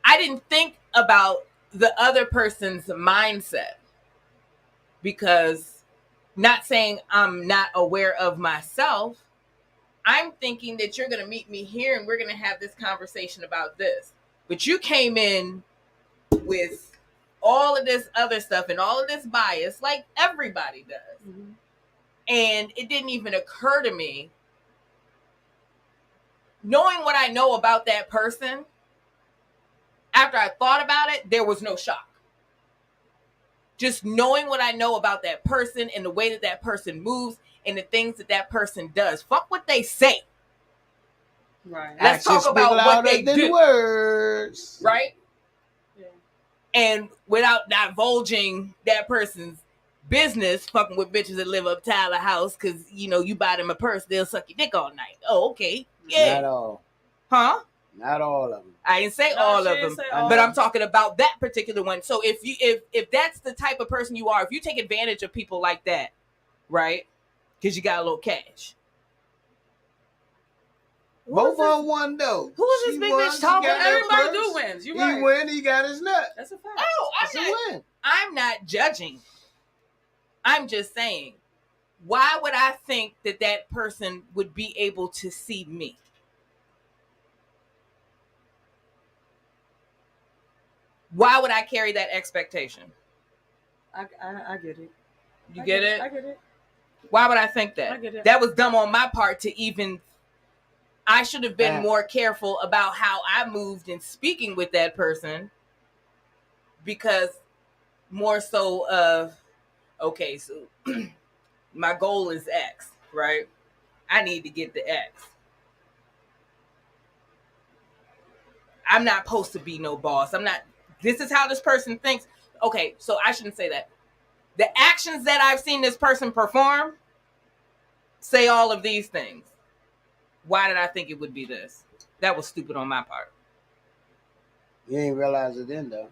I didn't think about the other person's mindset, because not saying I'm not aware of myself. I'm thinking that you're going to meet me here and we're going to have this conversation about this. But you came in with all of this other stuff and all of this bias, like everybody does.
Mm-hmm.
And it didn't even occur to me, knowing what I know about that person, after I thought about it, there was no shock. Just knowing what I know about that person and the way that that person moves and the things that that person does. Fuck what they say.
Right.
Let's talk about what they do.
Words.
Right?
Yeah.
And without divulging that person's business, fucking with bitches that live up Tyler House, because, you know, you buy them a purse, they'll suck your dick all night. Oh, okay. Yeah.
Not all.
Huh?
Not all of them.
I didn't say all of them, but I'm talking about that particular one. So if that's the type of person you are, if you take advantage of people like that, right? Because you got a little cash.
Both on one though.
Who is this big bitch talking?
Everybody do wins. You right.
He win. He got his nut.
That's a fact.
Oh, I'm not judging. I'm just saying, why would I think that that person would be able to see me? Why would I carry that expectation?
I get it.
You get it?
I get it.
Why would I think that?
I get it.
That was dumb on my part to even. I should have been more careful about how I moved in speaking with that person, because more so of, okay, so my goal is X, right? I need to get the X. I'm not supposed to be no boss. I'm not. This is how this person thinks. Okay, so I shouldn't say that. The actions that I've seen this person perform say all of these things. Why did I think it would be this? That was stupid on my part.
You ain't realize it then, though.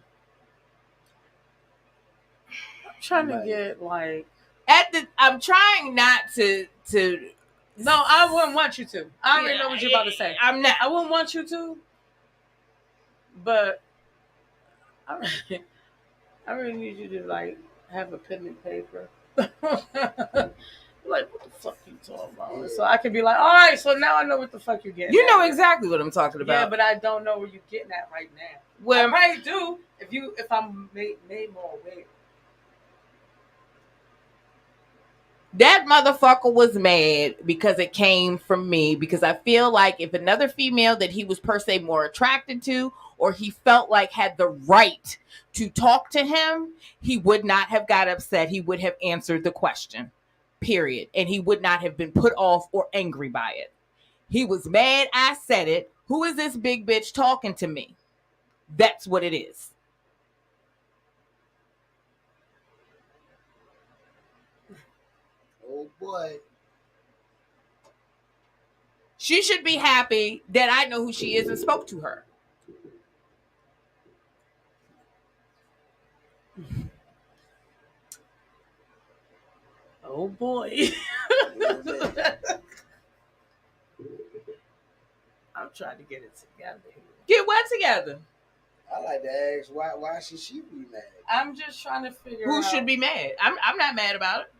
I'm trying to get like
I'm trying not to.
No, I wouldn't want you to. I already know what you're about to say.
I'm not.
I wouldn't want you to, but I really need you to like have a pen and paper. Like, what the fuck you talking about? So I can be like, all right, so now I know what the fuck you're getting.
You
at.
know exactly what I'm talking about.
Yeah, but I don't know where you're getting at right now.
Well,
I probably do if I'm made more aware.
That motherfucker was mad because it came from me, because I feel like if another female that he was per se more attracted to, or he felt like had the right to talk to him, he would not have got upset. He would have answered the question, period. And he would not have been put off or angry by it. He was mad I said it. Who is this big bitch talking to me? That's what it is.
Oh boy.
She should be happy that I know who she is and spoke to her.
Oh boy. trying to get it together.
Get what together?
I like to ask why should she be mad?
I'm just trying to figure
Who
out
should be mad? I'm not mad about it.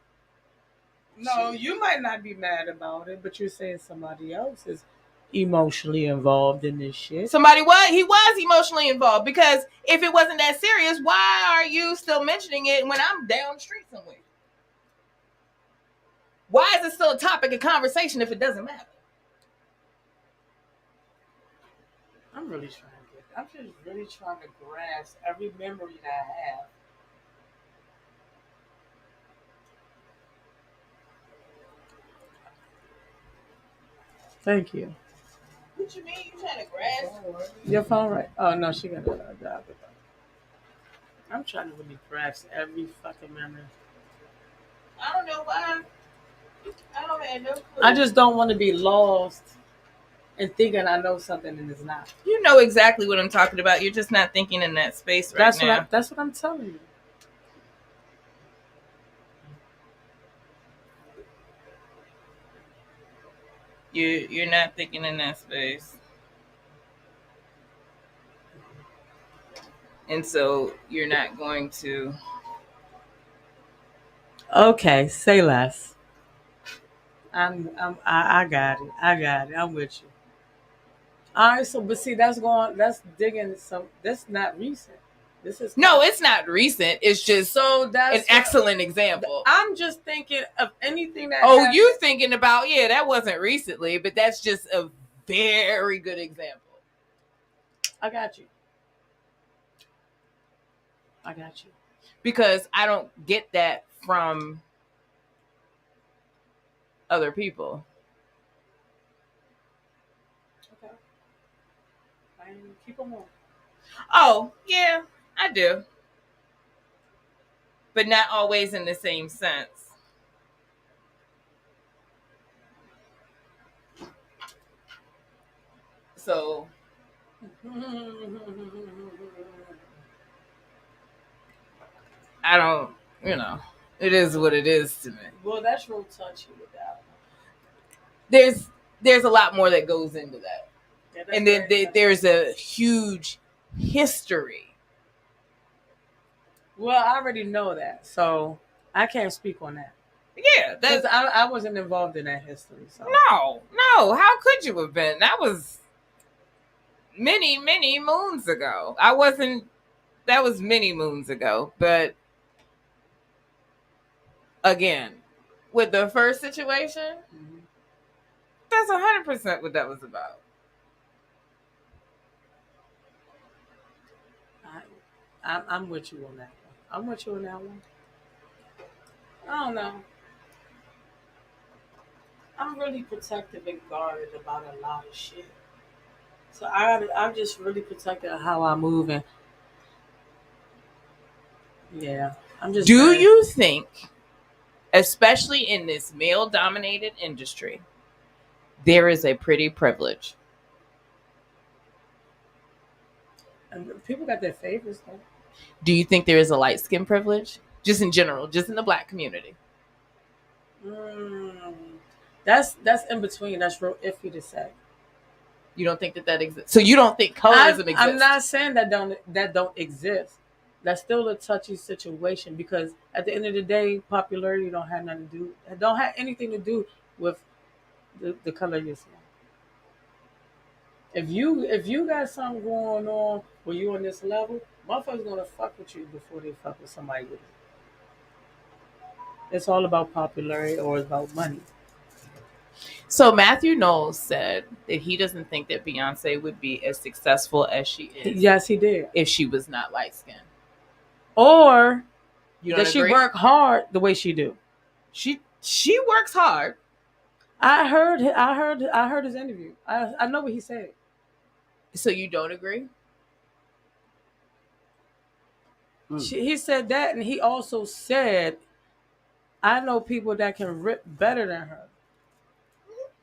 No, you might not be mad about it, but you're saying somebody else is emotionally involved in this shit.
Somebody what? He was emotionally involved, because if it wasn't that serious, why are you still mentioning it when I'm down the street somewhere? Why is it still a topic of conversation if it doesn't matter?
I'm just really trying to grasp every memory that I have. Thank you.
What you mean? You trying to grasp?
Your phone right? Oh no, she got a job. I'm trying to really grasp every fucking memory.
I don't know why. I don't have no clue.
I just don't want to be lost and thinking I know something and it's not.
You know exactly what I'm talking about. You're just not thinking in that space right now.
That's what I'm telling you.
You're not thinking in that space. And so you're not going to.
Okay, say less. I got it. I'm with you. All right, so but see, that's digging some. That's not recent. This is
No, it's not recent. It's just
so that's
an excellent example.
I'm just thinking of anything that.
Oh, you thinking about that wasn't recently, but that's just a very good example.
I got you.
Because I don't get that from other people.
Okay. Keep them on.
Oh, yeah, I do. But not always in the same sense. So I don't, it is what it is to me.
Well, that's real touchy with that.
There's a lot more that goes into that. Yeah, and then there's a huge history.
Well, I already know that, so I can't speak on that.
Yeah,
because I wasn't involved in that history. So
no, how could you have been? That was many moons ago. That was many moons ago. But again, with the first situation, that's 100% what that was about.
I'm with you on that one. I don't know. I'm really protective and guarded about a lot of shit. So I'm just really protective of how I move, and yeah, I'm just.
Do you think, especially in this male-dominated industry, there is a pretty privilege?
And people got their favorites though.
Do you think there is a light skin privilege? Just in general, just in the black community?
That's in between. That's real iffy to say.
You don't think that exists? So you don't think colorism exists?
I'm not saying that don't exist. That's still a touchy situation because at the end of the day, popularity don't have anything to do with the color of your skin. If you got something going on where you on this level, motherfuckers gonna fuck with you before they fuck with somebody with it. It's all about popularity or it's about money.
So Matthew Knowles said that he doesn't think that Beyonce would be as successful as she is.
Yes, he did.
If she was not light skinned.
Or that she work hard the way she do.
She works hard.
I heard his interview. I know what he said.
So you don't agree?
He said that, and he also said, I know people that can rip better than her.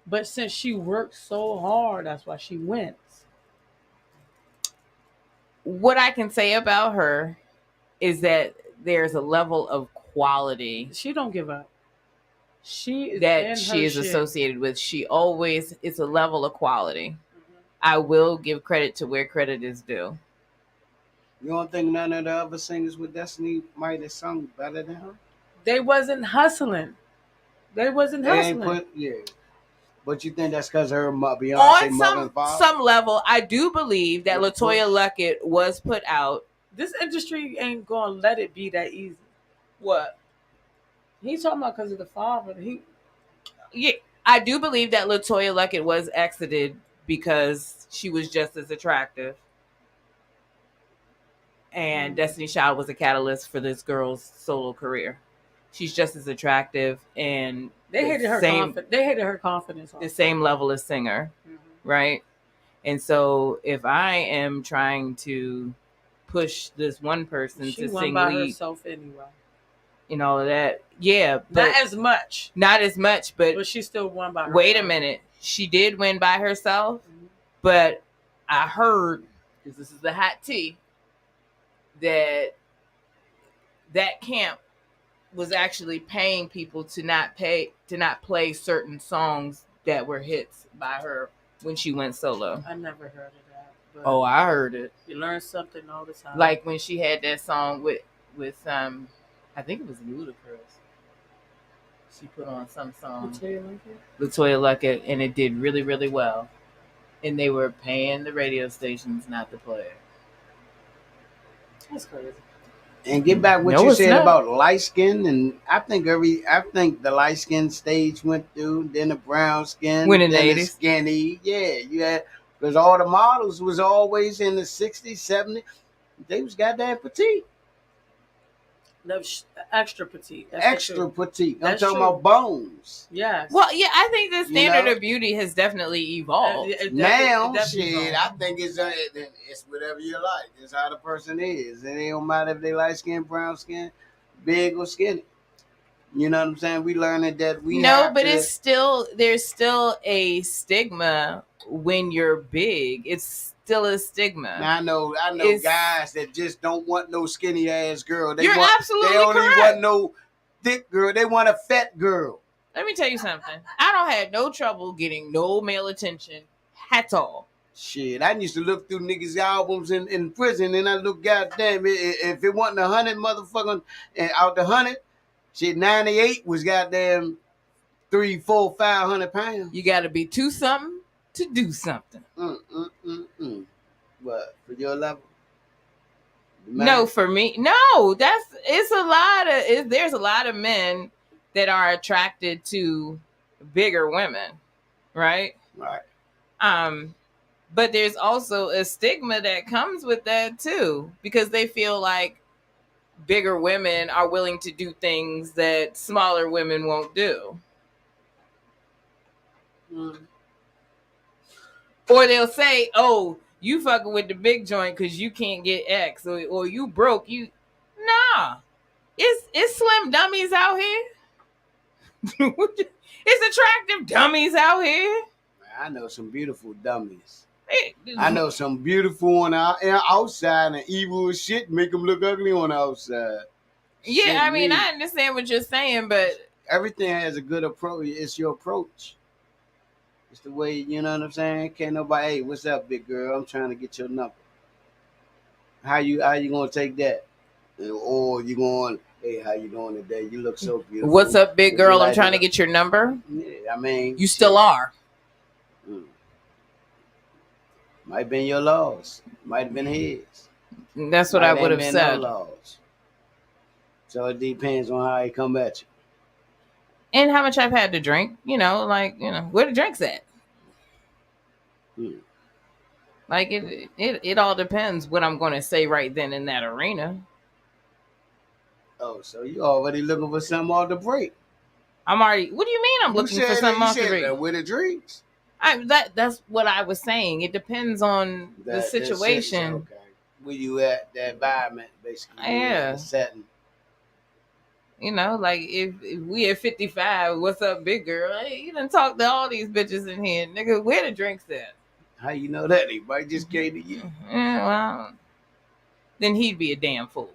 But since she works so hard, that's why she wins.
What I can say about her is that there's a level of quality.
She don't give up. She is
associated with. She always, it's a level of quality. Mm-hmm. I will give credit to where credit is due.
You don't think none of the other singers with Destiny might have sung better than her?
They wasn't hustling. They wasn't
They ain't
hustling.
put, yeah. But you think that's because her Beyonce
On
mother and father?
some level, I do believe that
Of
Latoya
course.
Luckett was put out.
This industry ain't gonna let it be that easy.
What?
He's talking about because of the father.
Yeah, I do believe that Latoya Luckett was exited because she was just as attractive. And Destiny Child was a catalyst for this girl's solo career. She's just as attractive and
They hated her confidence. They hated her confidence.
The same level as singer, right? And so if I am trying to push this one person
She
to
won
sing
by
lead,
herself anyway.
and all of that, yeah, but
Not as much.
But
she still won by herself.
Wait a minute, she did win by herself, but I heard, because this is the hot tea, that camp was actually paying people to not play certain songs that were hits by her when she went solo.
I never heard of that. But
Oh, I heard it.
You learn something all the time.
Like when she had that song with I think it was Ludacris. She put on some song, Latoya Luckett, and it did really, really well. And they were paying the radio stations not to play it.
That's crazy.
And get back what you said about light skin, and I think the light skin stage went through, then the brown skin,
when in
then
the 80s.
The skinny, yeah, you had, because all the models was always in the 60s, 70s, they was goddamn petite.
Extra petite.
Extra petite. I'm
That's
talking
true.
about bones.
Yes.
Well, yeah, I think the standard of beauty has definitely evolved.
Now, shit, I think it's whatever you like. It's how the person is. And it don't matter if they light skin, brown skin, big or skinny. You know what I'm saying? We learning that
it's still, there's still a stigma when you're big. It's still a stigma.
Now, I know guys that just don't want no skinny ass girl.
You're absolutely
correct. They don't even want no thick girl. They want a fat girl.
Let me tell you something. I don't have no trouble getting no male attention at all.
Shit, I used to look through niggas' albums in prison, and I look, goddamn, if it wasn't 100 motherfucking, and out the 100, shit, 98 was goddamn 300, 400, 500 pounds.
You got to be 2 something to do something.
What, for your level?
No, for me, no. There's a lot of men that are attracted to bigger women, right?
Right.
But there's also a stigma that comes with that too, because they feel like bigger women are willing to do things that smaller women won't do. Or they'll say, "Oh, you fucking with the big joint because you can't get X, or you broke. Nah, it's slim dummies out here. It's attractive dummies out here.
I know some beautiful dummies. I know some beautiful on the outside and evil as shit, make them look ugly on the outside.
Yeah,
shit,
I mean, I understand what you're saying, but
everything has a good approach. It's your approach. It's the way, you know what I'm saying? Can't nobody, hey, what's up, big girl? I'm trying to get your number. How you gonna take that? Or you going, hey, how you doing today? You look so beautiful.
What's up, big girl? I'm trying to get your number.
Yeah, I mean,
you still are.
Might have been your laws. Might have been his.
That's what I would have said.
Laws. So it depends on how he come at you.
And how much I've had to drink, where the drinks at? Like it all depends what I'm going to say right then in that arena.
Oh, so you already looking for something off the break?
I'm already. What do you mean? I'm looking for something off the break?
Where the drinks?
That's what I was saying. It depends on the situation.
Okay. Where you at? The environment, basically.
Yeah.
The setting.
Like if we at 55, what's up, big girl? Hey, you done talk to all these bitches in here, nigga. Where the drinks at?
How you know that? He might just came to you.
Yeah, well, then he'd be a damn fool.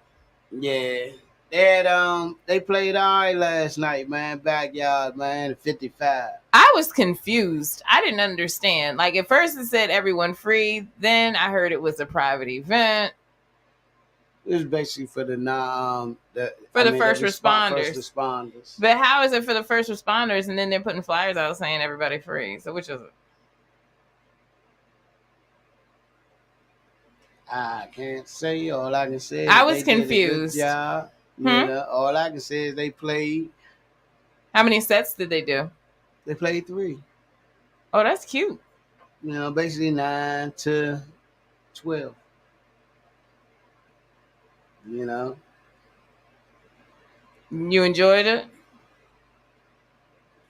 Yeah. They played all right last night, man. Backyard, man. 55.
I was confused. I didn't understand. Like at first it said everyone free. Then I heard it was a private event.
It was basically for the
First responders.
First responders.
But how is it for the first responders and then they're putting flyers out saying everybody free? So which is it?
I can't say. All I can say is
I was
they did a good
confused.
job.
Hmm?
You know, all I can say is they played.
How many sets did they do?
They played 3.
Oh, that's cute.
You know, basically 9 to 12. You know,
You enjoyed it?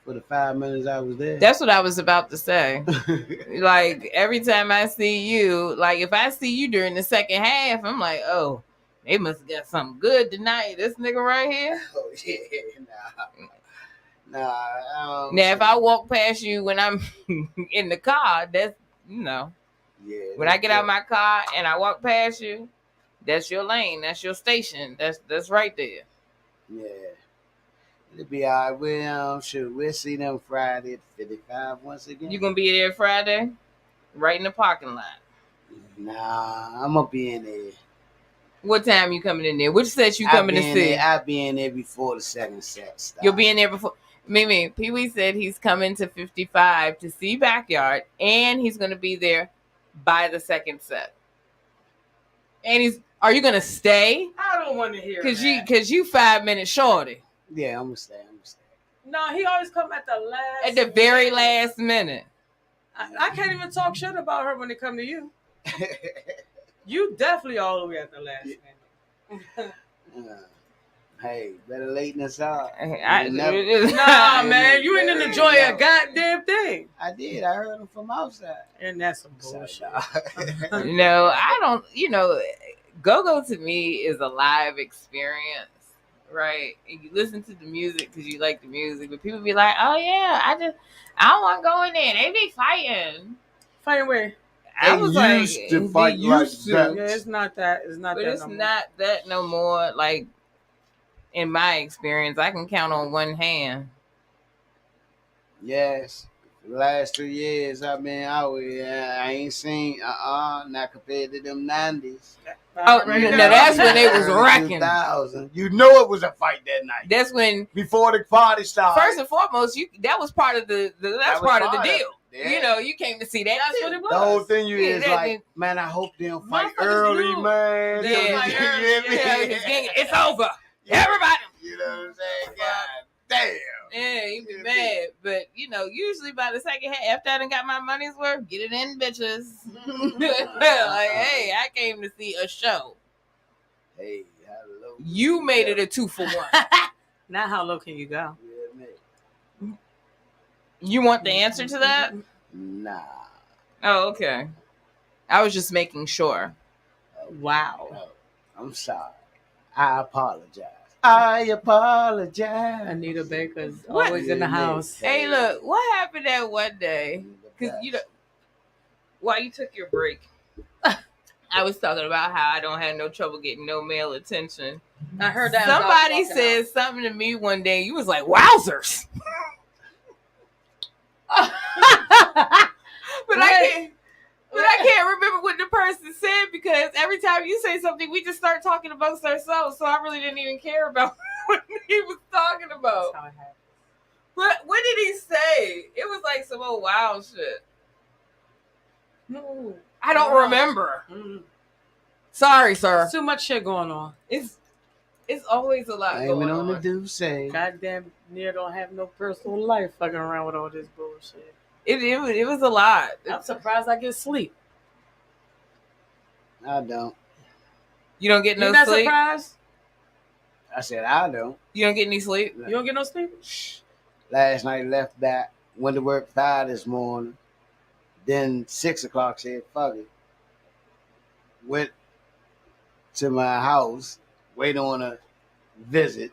for the 5 minutes I was there.
That's what I was about to say. Like every time I see you, like if I see you during the second half, I'm like, oh, they must have got something good tonight. This nigga right here.
Oh yeah, nah.
Now, if I walk past you when I'm in the car, that's
yeah.
when I get out of my car and I walk past you, that's your lane, that's your station, that's right there.
Yeah. It'll be all right. We'll see them Friday at 55 once again.
You gonna be there Friday, right in the parking lot.
Nah, I'm gonna be in there.
What time you coming in there? Which set you coming to see?
I'll be in there before the second set starts.
You'll be in there before. Mimi, Pee Wee said he's coming to 55 to see Backyard, and he's going to be there by the second set. And are you going to stay?
I don't want to hear that.
Because you 5 minutes shorty.
Yeah, I'm gonna stay.
No, he always come at the last.
At the very last minute.
I can't even talk shit about her when it come to you. You definitely all the way at the last minute.
Hey, better late than sorry.
Nah, man, you ain't enjoy a goddamn thing.
I did. I heard him from outside.
And that's some bullshit.
I don't, go-go to me is a live experience, right? And you listen to the music because you like the music, but people be like, oh yeah, I don't want to go in there. They be fighting.
Fighting where?
I was like,
to fight like that.
Yeah, it's not that. It's not
but
that.
it's not that no more. Like, in my experience, I can count on one hand.
Yes. The last 2 years I've been out here, I ain't seen not compared to them 90s.
Oh, no, that's when they was wrecking.
2000. You know it was a fight that night.
That's when
before the party started.
First and foremost, that was part of the part of the deal.
Yeah.
You came to see that.
That's
too.
what it was.
The whole thing is
Yeah,
like, man, I hope they don't fight
Motherfuckers
early,
knew.
man.
They don't fight early.
It's over. Everybody.
You know what I'm saying? God damn.
Yeah, you be mad, but usually by the second half, after I done got my money's worth, get it in, bitches. Like, hey, I came to see a show.
Hey, hello.
You made it a 2-for-1.
Now how low can you go?
Yeah, man.
You want the answer to that?
Nah.
Oh, okay. I was just making sure.
Wow.
No, I'm sorry. I apologize. I apologize.
Anita Baker's
What?
always in the house.
Hey, look, what happened that one day? Because while you took your break, I was talking about how I don't have no trouble getting no male attention.
I heard that.
Somebody said something to me one day. You was like, "Wowzers!" But I can't remember what the person said because every time you say something, we just start talking amongst ourselves. So I really didn't even care about what he was talking about.
That's how it happened.
What did he say? It was like some old wild shit.
No.
I don't remember. Sorry, sir.
Too much shit going on.
It's always a lot going
Blaming
on.
on the do say.
Goddamn near don't have no personal life fucking around with all this bullshit.
It was a lot.
I'm surprised I get sleep.
I don't.
You don't get no
You not
sleep?
surprised?
I said I don't.
You don't get any sleep?
You don't get no sleep?
Last night left back. Went to work 5 this morning. Then 6 o'clock said, fuck it. Went to my house, waiting on a visit.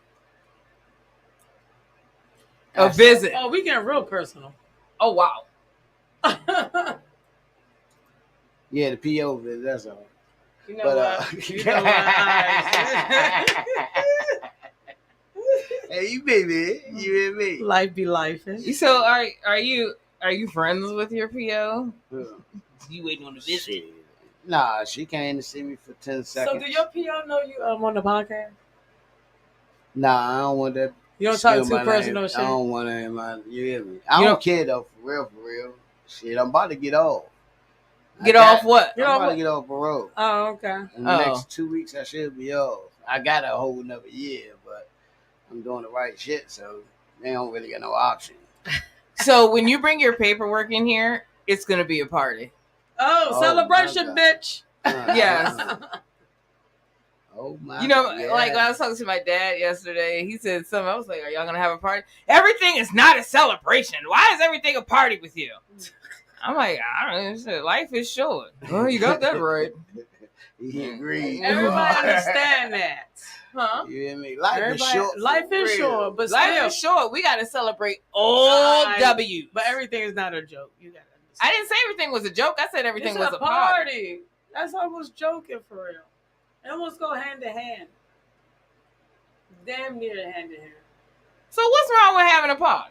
A visit.
Oh, we getting real personal.
Oh, wow.
Yeah, the PO visit, that's all.
You know
But,
what? You know what?
Hey, you baby, you hear me?
Life be life.
So are you friends with your PO?
Yeah.
You waiting on the visit?
Shit. Nah, she came to see me for 10 seconds.
So do your PO know you on the podcast?
Nah, I don't want that.
You don't
Steal
talk too
my
personal
name.
shit.
I don't want to in my. You hear me? I
You
don't
don't-
care though, for real. Shit, I'm about to get off.
Get off what?
I'm about to get off parole.
Oh, okay.
In the
Oh.
next 2 weeks, I should be off. I got a whole another year, but I'm doing the right shit, so they don't really got no option.
So when you bring your paperwork in here, it's gonna be a party.
Oh,
Oh,
celebration,
my God.
bitch.
Yes.
Oh my.
You know,
yeah.
like when I was talking to my dad yesterday, he said something. I was like, "Are y'all gonna have a party?" Everything is not a celebration. Why is everything a party with you? I'm like, I don't know. Shit, life is short. Oh, you got that right.
He agreed.
Everybody understand that.
Huh?
You hear me? Life is
Everybody,
short.
life
for
is
real.
short, but
Life
still.
is short. We got to celebrate all
I-
W's.
But everything is not a joke. You gotta
I
understand.
didn't say everything was a joke. I said everything
It's
was a party.
That's why I was joking for real. It almost go hand in hand. Damn near hand in hand.
So what's wrong with having a party?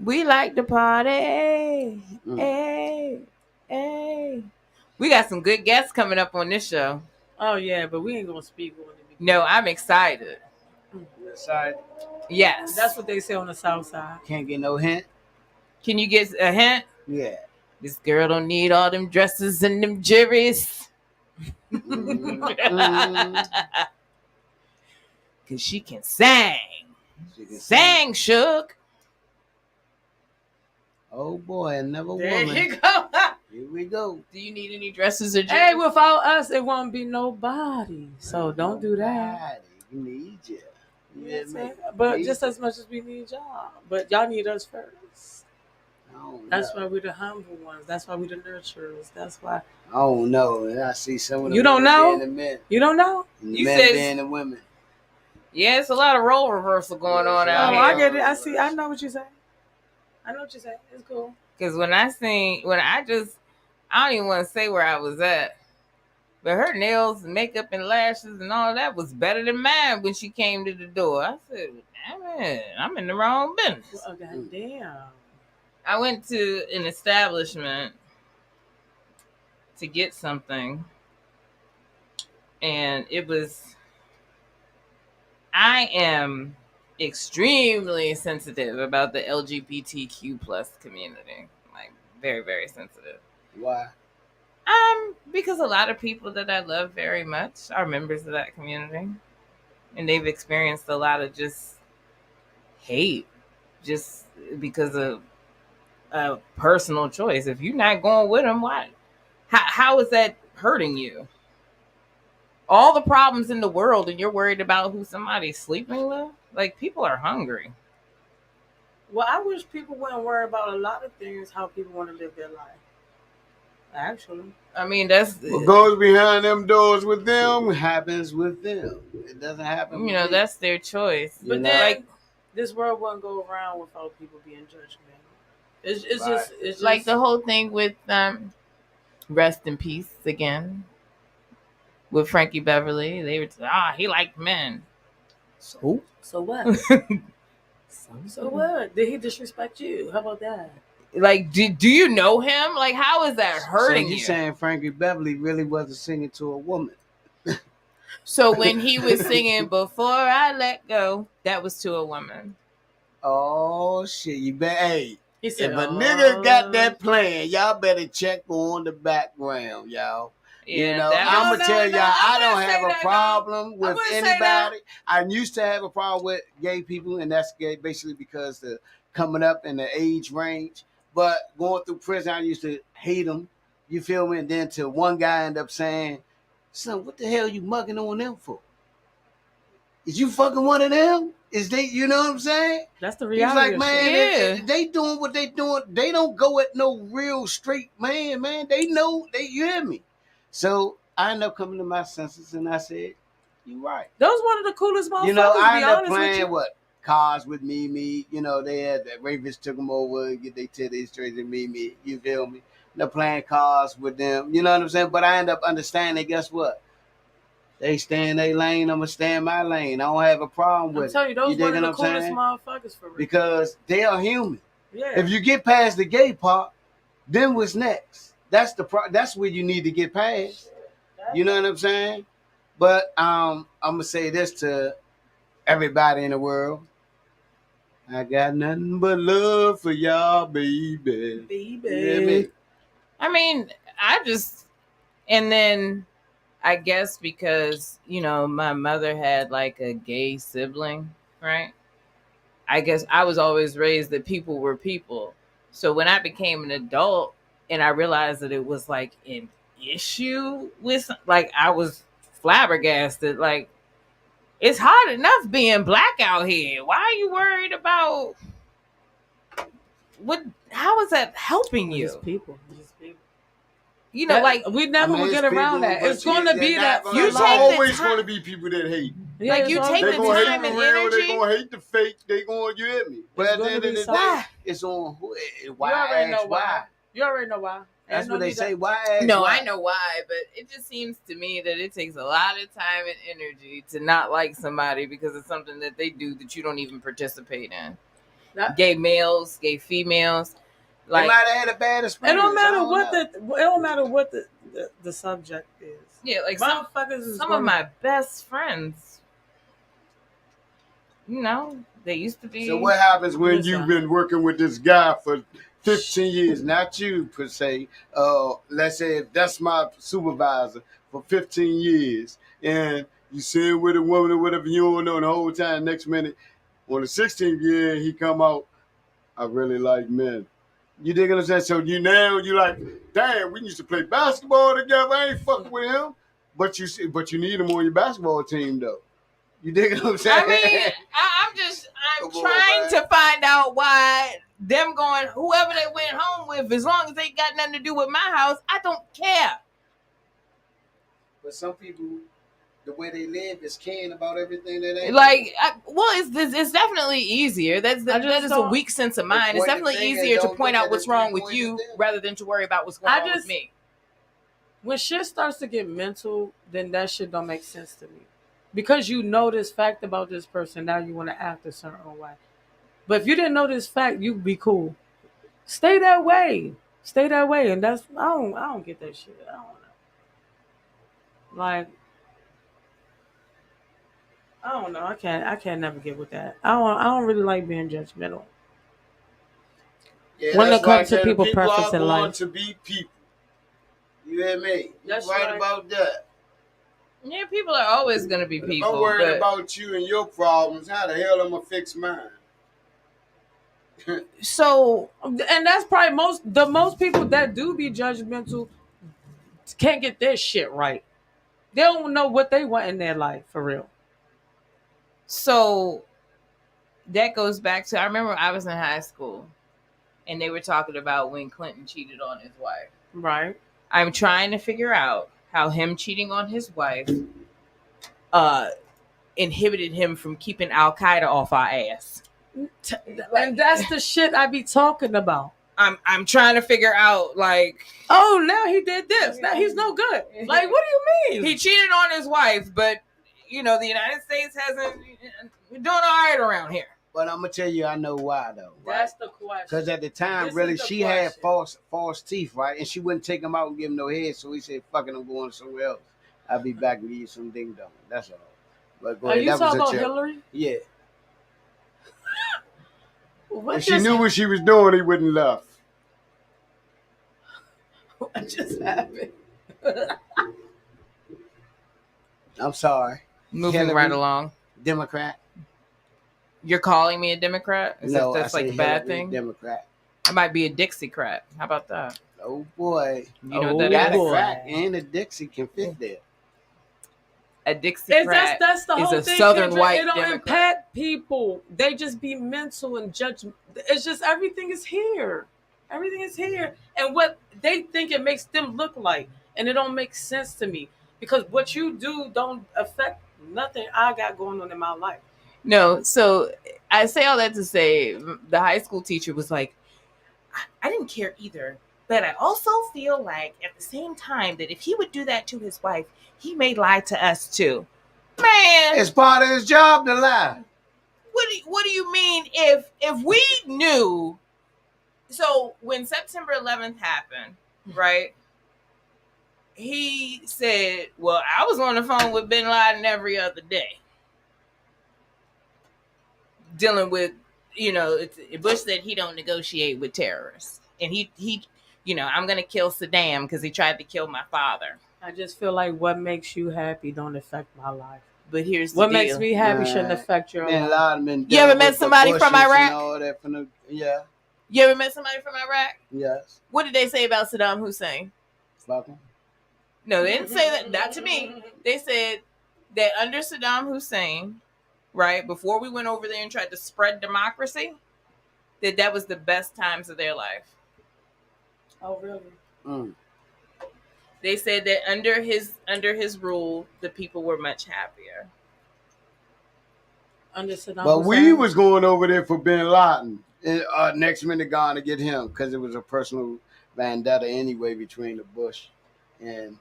We like to party.
Mm.
Hey. We got some good guests coming up on this show.
Oh yeah, but we ain't gonna speak on it.
No, I'm excited.
Sorry,
Yes.
That's what they say on the south side.
can't get no hint.
Can you get a hint?
Yeah.
This girl don't need all them dresses and them jewelries.
Mm.
Cause she can sing.
She can
Sang, Shook.
Oh boy, another
There
woman.
you go.
Here we go.
Do you need any dresses or
Hey,
jewelry?
without us, it won't be nobody. So don't do that.
Nobody. We need you. You
Yes,
hear me?
sir. But
Need
just as much as we need y'all. But y'all need us first.
I don't
That's
know.
why we're the humble ones. That's why we're the nurturers. That's why.
I don't know. And I see some of the
You don't
women
know?
being the men.
You don't know?
And the
You
men
said-
being the women.
Yeah, it's a lot of role reversal going on
Oh,
out
Yeah.
I
here.
get it. I see. I know what you say. I know what you say. It's cool.
Because I don't even want to say where I was at. But her nails and makeup and lashes and all that was better than mine when she came to the door. I said, damn it, I'm in the wrong business.
Oh, God damn.
I went to an establishment to get something. And I am extremely sensitive about the LGBTQ plus community. Like very, very sensitive.
Why?
Because a lot of people that I love very much are members of that community. And they've experienced a lot of just hate just because of a personal choice. If you're not going with them, why? How is that hurting you? All the problems in the world and you're worried about who somebody's sleeping with? Like, people are hungry.
Well, I wish people wouldn't worry about a lot of things, how people want to live their life. Actually.
I mean, that's,
What goes behind them doors with them happens with them. It doesn't happen with me.
that's their choice.
You
But
know?
then,
Like,
this world wouldn't go around without people being judgmental. It's
Right.
just
like the whole thing with rest in peace again with Frankie Beverly. They were he liked men. So
what? So what? Did he disrespect you? How about that?
like, do you know him? Like, how is that hurting
so
you?
saying Frankie Beverly really wasn't singing to a woman?
So when he was singing "Before I Let Go," that was to a woman.
Oh shit! You bet. Hey,
He said,
if a nigga got that plan, y'all better check on the background, y'all.
Yeah,
You know,
that
I'm
was-
gonna tell y'all,
I
I don't
wouldn't say
have a
that,
problem with
wouldn't say that.
anybody. I used to have a problem with gay people, and that's gay basically because the coming up in the age range. But going through prison, I used to hate them. You feel me? And then till one guy ended up saying, "Son, what the hell you mugging on them for? Is you fucking one of them? Is they? You know what I'm saying?"
That's the
He's
reality.
like,
of
man,
shit.
Yeah.
they doing what they doing. They don't go at no real straight man. They know, you hear me? So I ended up coming to my senses and I said, you right.
Those one of the coolest motherfuckers.
You know, I
to be
ended up
honest with
playing
you.
what? Cars with Mimi. You know, they had that Ravens took them over and get their titties straight to Mimi. You feel me? They're playing cars with them. You know what I'm saying? But I end up understanding, guess what? They stay in their lane, I'ma stay in my lane. I don't have a problem
I'm
with
telling you,
it.
those one
digging
of the
what I'm
coolest
saying?
motherfuckers for real.
Because they are human.
Yeah.
If you get past the gay part, then what's next? That's where you need to get past. You know what I'm saying? But I'm gonna say this to everybody in the world. I got nothing but love for y'all, baby. You hear me?
I mean, and then I guess because, my mother had like a gay sibling, right? I guess I was always raised that people were people. So when I became an adult and I realized that it was like an issue with, like, I was flabbergasted. Like, it's hard enough being black out here. Why are you worried about how is that helping
Just
you?
people. Just people.
Like,
we never will get around that. It's going to be that.
You
There's
take the
always
time-
going to be people that hate.
Yeah,
like,
it's
you
always
take
They
the
gonna be
gonna
time
hate
and
the real.
energy.
They gonna hate the fake. They gonna you hear me. But at the
gonna
end
be
of the
something.
day, it's on who. Why?
You already know
ask
why. You already know why.
That's
Ain't
what
no
they
need
say.
to-
Why? Ask
No,
why?
I know why, but it just seems to me that it takes a lot of time and energy to not like somebody because it's something that they do that you don't even participate in.
That-
Gay males, gay females,
They
like,
might have had a bad experience.
It don't matter
I don't
what
know.
it don't matter what the subject is.
yeah, like some
Motherfuckers is
of
gonna-
my best friends, they used to be.
So what happens when
Listen.
you've been working with this guy for 15 years? Not you per se. Let's say if that's my supervisor for 15 years, and you see him with a woman or whatever, you don't know the whole time. Next minute, on the 16th year, he come out. I really like men. You dig what I'm saying? So you like, damn, we used to play basketball together. I ain't fucking with him, but you need him on your basketball team though. You dig what I'm saying?
I mean, I'm
Come on,
trying
man.
to find out why them going, whoever they went home with, as long as they got nothing to do with my house, I don't care.
But some people, the way they live is caring about everything that they
Like, it's definitely easier. That is a
don't-
weak sense of mind. It's
But the
definitely
thing is,
easier to
don't
point
look
out
at
what's
the
wrong
3
with
points
you
of them.
rather than to worry about what's going on with me.
When shit starts to get mental, then that shit don't make sense to me. Because you know this fact about this person, now you want to act a certain way. But if you didn't know this fact, you'd be cool. Stay that way. Stay that way. And that's I don't get that shit. I don't know. Like, I don't know. I can't never get with that. I don't really like being judgmental.
Yeah,
When
that's
it comes
why I
to
said
people's
people
preference
are
in
born
life.
to be people. You hear me?
That's
You're right
right.
about that.
Yeah, people are always going to be
If
people.
I'm worried
but
about you and your problems, how the hell am I fix mine?
so,
And that's probably most people that do be judgmental can't get their shit right. They don't know what they want in their life for real.
so that goes back to, I remember I was in high school and they were talking about when Clinton cheated on his wife.
Right.
I'm trying to figure out how him cheating on his wife inhibited him from keeping Al Qaeda off our ass.
And that's the shit I be talking about.
I'm trying to figure out, like,
Oh, now he did this. Now he's no good. Like, what do you mean?
he cheated on his wife, but the United States hasn't. We're doing all right around here.
But I'm gonna tell you, I know why though.
That's the question.
Because at the time,
This
really,
is the
she had
question.
false teeth, right? And she wouldn't take him out and give him no head. So he said, "Fucking, I'm going somewhere else. I'll be back and give you some ding dong." That's all. But go
Are
ahead.
you
That
talking
was
about
a joke.
Hillary?
Yeah.
What
If she
just-
knew what she was doing, he wouldn't left.
What just happened?
I'm sorry.
Moving
Hillary.
right along.
Democrat.
You're calling me a Democrat?
No,
That's
I
like a
said
bad
Hillary,
thing?
Democrat.
I might be a Dixiecrat. How about that?
Oh boy.
You know what
Oh,
that
Got
is?
a crack and a Dixie can fit there.
A
That's
Dixiecrat
the
is
whole
a
thing.
Southern
Kendra.
white
It don't
Democrat.
impact people. They just be mental and judgment. It's just everything is here. Everything is here, and what they think it makes them look like, and it don't make sense to me because what you do don't affect nothing I got going on in my life.
No, so I say all that to say the high school teacher was like, I didn't care either, But I also feel like at the same time that if he would do that to his wife, he may lie to us too. Man,
It's part of his job to lie.
what do you mean if we knew? So when September 11th happened, right? He said, "Well, I was on the phone with Bin Laden every other day, dealing with, Bush said he don't negotiate with terrorists, and he, I'm gonna kill Saddam because he tried to kill my father."
I just feel like what makes you happy don't affect my life.
But here's the
What
deal.
makes me happy shouldn't affect your
Bin
life.
Laden been
You ever
dealing
met
with the
somebody from
Bushes
Iraq?
and all that from the, yeah,
You ever met somebody from Iraq?
yes,
What did they say about Saddam Hussein?
fuck him.
No, they didn't say that. Not to me. They said that under Saddam Hussein, right, before we went over there and tried to spread democracy, that was the best times of their life.
Oh, really?
Mm.
They said that under his rule, the people were much happier.
Under Saddam
But
Hussein?
we was going over there for Bin Laden. Next minute gone to get him because it was a personal vendetta anyway between the Bush and.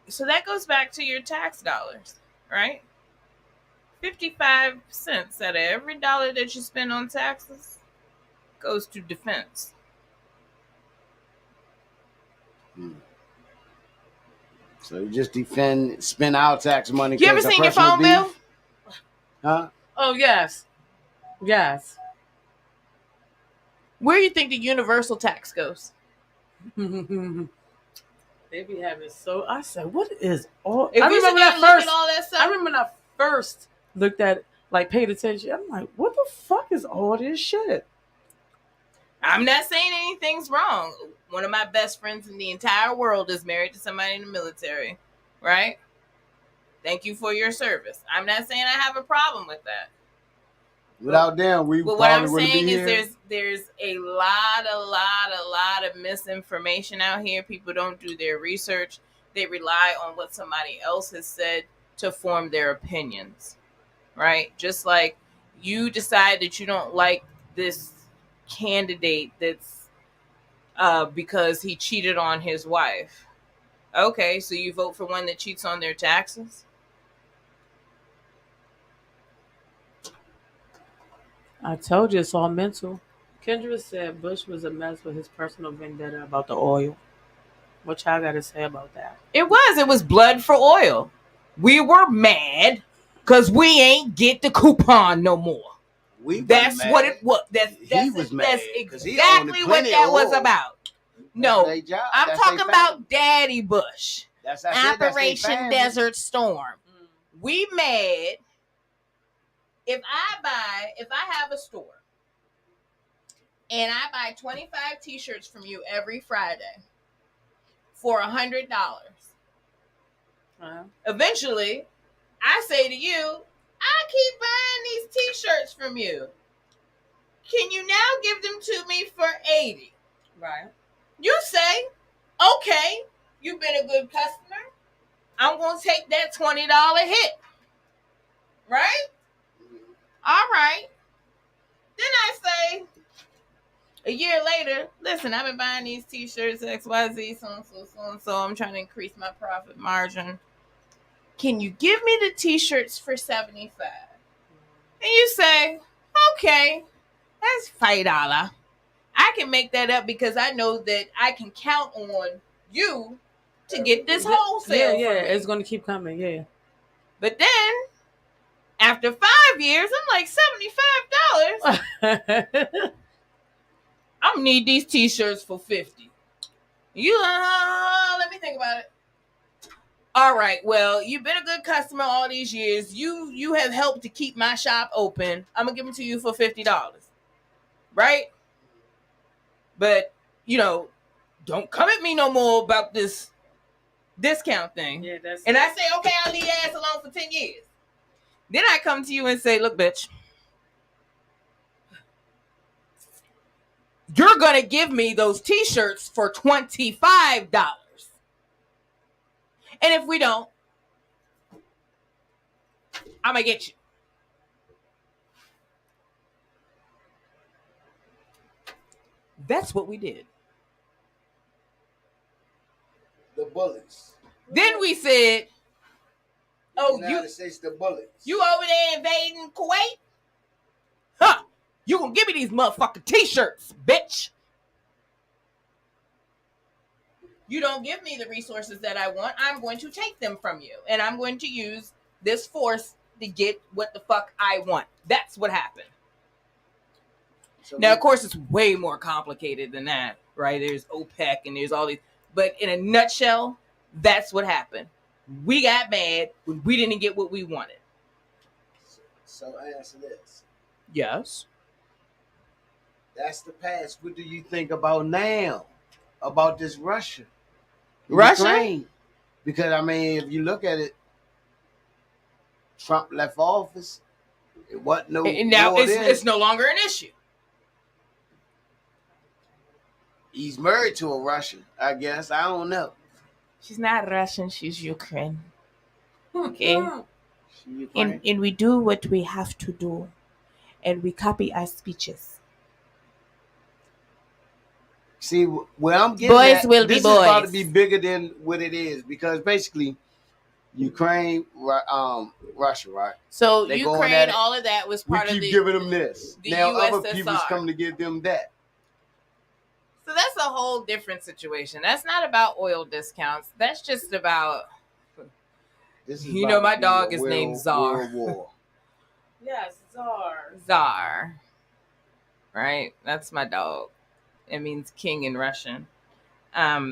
So that goes back to your tax dollars, right? 55 cents out of every dollar that you spend on taxes goes to defense.
So you just spend our tax money.
You ever seen your phone bill?
Huh?
Oh, yes. Yes.
Where do you think the universal tax goes?
They be having so. I said, what is all?
If
I
you
remember
sit there
that
and look
first.
at all that stuff,
I remember when I first looked at, like, paid attention. I'm like, what the fuck is all this shit?
I'm not saying anything's wrong. One of my best friends in the entire world is married to somebody in the military, right? Thank you for your service. I'm not saying I have a problem with that.
Without them, we
But what I'm
probably wouldn't be
saying is
here.
there's a lot of misinformation out here. People don't do their research. They rely on what somebody else has said to form their opinions, right? Just like you decide that you don't like this candidate that's because he cheated on his wife. Okay, so you vote for one that cheats on their taxes?
I told you it's all mental. Kendra said Bush was a mess with his personal vendetta about the oil. What y'all got to say about that?
It was blood for oil. We were mad because we ain't get the coupon no more. That's what it was.
He was mad.
That's exactly what that was about. No, I'm talking about Daddy Bush. Operation Desert Storm. We mad if I have a store and I buy 25 t-shirts from you every Friday for $100. Eventually, I say to you, I keep buying these t-shirts from you. Can you now give them to me for $80?
Right.
You say, okay, you've been a good customer. I'm going to take that $20 hit. Right? All right. Then I say, a year later, listen, I've been buying these t-shirts, XYZ, so I'm trying to increase my profit margin. Can you give me the t-shirts for $75? And you say, okay, that's $5. I can make that up because I know that I can count on you to get this wholesale.
Yeah, it's going to keep coming, yeah.
But then, after 5 years, I'm like, $75? I'm going to need these t-shirts for $50. You, let me think about it. All right, well, you've been a good customer all these years. You have helped to keep my shop open. I'm going to give them to you for $50. Right? But, don't come at me no more about this discount thing.
Yeah,
and I say, okay, I'll leave your ass alone for 10 years. Then I come to you and say, look, bitch, you're going to give me those t-shirts for $25. And if we don't, I'm going to get you. That's what we did.
The bullets.
Then we said, "Oh,
United States, the bullets.
you over there invading Kuwait? Huh? You gonna give me these motherfucking t-shirts, bitch? You don't give me the resources that I want, I'm going to take them from you. And I'm going to use this force to get what the fuck I want." That's what happened.
So
Now, of course, it's way more complicated than that, right? There's OPEC and there's all these. But in a nutshell, that's what happened. We got mad when we didn't get what we wanted.
So answer this.
Yes.
That's the past. What do you think about now? About this Russia? Ukraine? Because, I mean, if you look at it, Trump left office. It wasn't no
And now
war
it's,
then.
it's no longer an issue.
He's married to a Russian, I guess. I don't know.
She's not Russian. She's Ukraine. Okay.
She Ukraine.
And we do what we have to do. And we copy our speeches.
See, where I'm getting
Boys
at,
will be
this is about to
boys.
be bigger than what it is. Because basically, Ukraine, Russia, right?
So
They going
Ukraine,
at it.
all of that was
We
part of
keep
the.
giving them this.
the
Now other
USSR.
people's coming to give them that.
So that's a whole different situation. That's not about oil discounts. That's just about.
This is
You
about
know, my
to be
dog
a
is named Tsar.
World War.
Yes, Czar.
Tsar. Right? That's my dog. It means king in Russian. But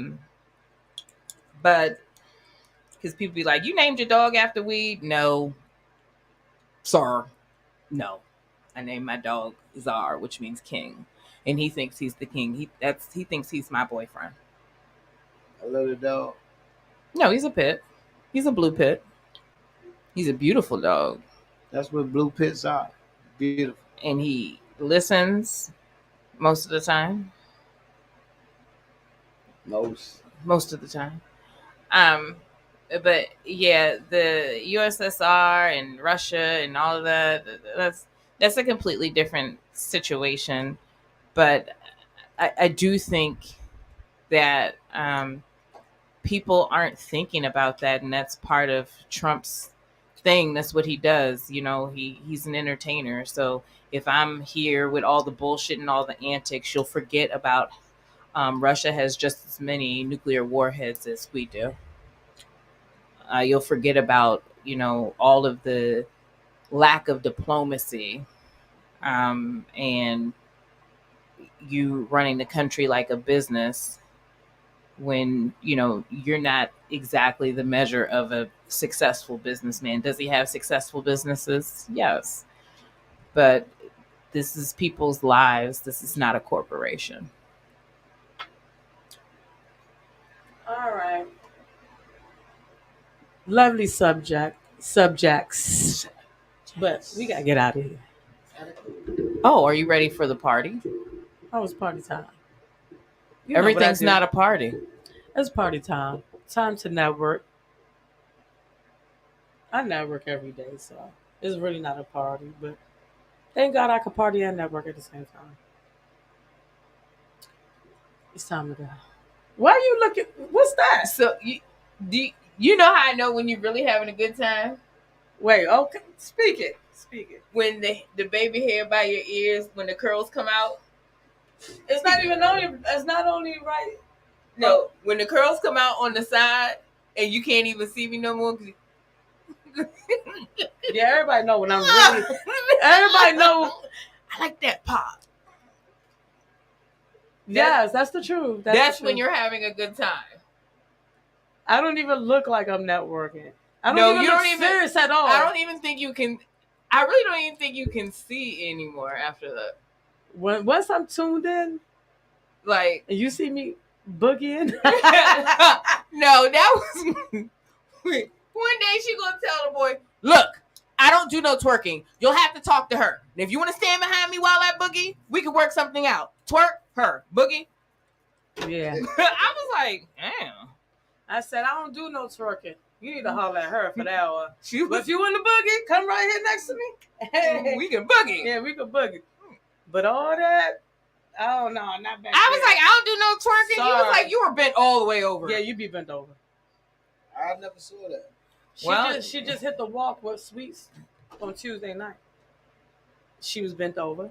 because people be like, "You named your dog after weed?" No. Sir. No. I named my dog Tsar, which means king. And he thinks he's the king. He thinks he's my boyfriend.
I love the dog.
No, he's a pit. He's a blue pit. He's a beautiful dog.
That's what blue pits are. Beautiful.
And he listens most of the time. Most of the time. But yeah, the USSR and Russia and all of that, that's a completely different situation. But I do think that people aren't thinking about that, and that's part of Trump's thing. That's what he does. You know, he's an entertainer. So if I'm here with all the bullshit and all the antics, you'll forget about Russia has just as many nuclear warheads as we do. You'll forget about, you know, all of the lack of diplomacy and you running the country like a business when, you know, you're not exactly the measure of a successful businessman. Does he have successful businesses? Yes. But this is people's lives. This is not a corporation.
All right. Lovely subjects. But we gotta get out of here.
Oh, are you ready for the party?
Oh, it's party time. You know what I
Everything's
do.
not a party.
It's party time. Time to network. I network every day, so it's really not a party. But thank God I can party and network at the same time. It's time to go. Why you looking? What's that?
So you know how I know when you're really having a good time?
Wait, okay. Speak it. Speak it.
When the baby hair by your ears, when the curls come out.
It's not even only. It's not only right.
No, when the curls come out on the side and you can't even see me no more.
Yeah, everybody know when I'm really. Everybody know.
I like that pop.
Yes, that's the truth.
That's
the
when
truth.
you're having a good time.
I don't even look like I'm networking. I don't
No,
even
you
look
don't even-
serious at all.
I don't even think you can. I really don't even think you can see anymore after that.
Once I'm tuned in
Like,
and you see me boogieing.
no, that was one day she gonna tell the boy, "Look, I don't do no twerking. You'll have to talk to her. And if you want to stand behind me while I boogie, we can work something out. Twerk her, boogie."
Yeah.
I was like, damn.
I said, I don't do no twerking. You need to holler at her for that one.
She
But
was,
if you in the boogie, come right here next to me. Hey.
we can boogie.
Yeah, we can boogie. But all that, Oh no, not back.
I was
there.
like, I don't do no twerking. He was
Sorry.
like, you were bent all the way over.
Yeah, you be bent over.
I never saw that.
She just hit the walk with Sweets on Tuesday night. She was bent over.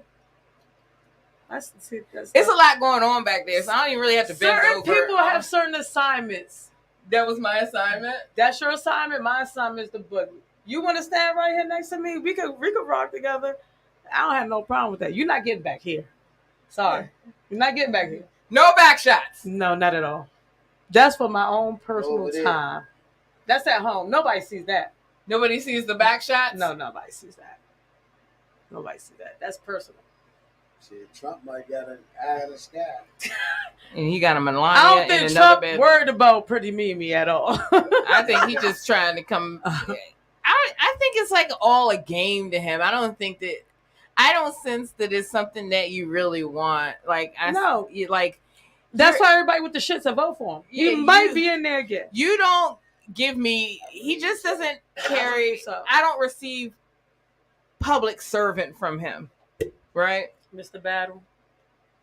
That's
It's a lot going on back there, so I don't even really have to bend
certain
over.
people have certain assignments.
That was my assignment.
That's your assignment. My assignment is the boogie. You want to stand right here next to me? We could rock together. I don't have no problem with that. You're not getting back here. Sorry, you're not getting back here.
No back shots.
No, not at all. That's for my own personal
Over there.
time. That's at home. Nobody sees that.
Nobody sees the back shots.
No, nobody sees that. Nobody sees that. That's personal.
Shit, Trump might got an eye in the sky.
And he got a Melania.
I don't think
in
Trump
bed.
worried about Pretty Mimi at all.
I think he just trying to come. I think it's like all a game to him. I don't sense that it's something that you really want. Like
No.
like
That's why everybody with the shits will vote for him. He
Yeah,
might be in there again.
you don't give me. He just doesn't carry.
So-
I don't receive public servant from him, right?
Mr. Battle.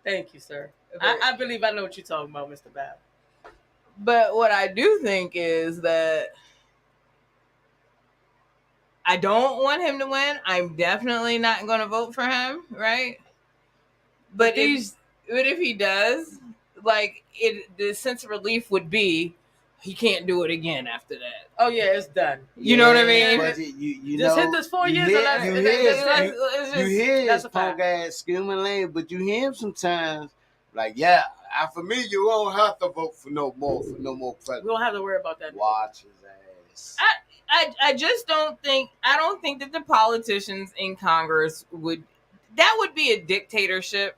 Thank you, sir. I believe I know what you're talking about, Mr. Battle.
But what I do think is that I don't want him to win. I'm definitely not going to vote for him, right? But if he does, like the sense of relief would be he can't do it again after that.
Oh yeah, it's done.
You know what I mean?
But you
Just
know,
hit this 4
you
years.
hear-
and that's,
you
and
hear-
that's-
you-
it's
You
just-
hear
that's
his
a fact.
punk ass screaming lame, but you hear him sometimes like, yeah, for me, you won't have to vote for no more
We
president.
don't have to worry about that.
Watch his ass.
I just don't think that the politicians in Congress would be a dictatorship.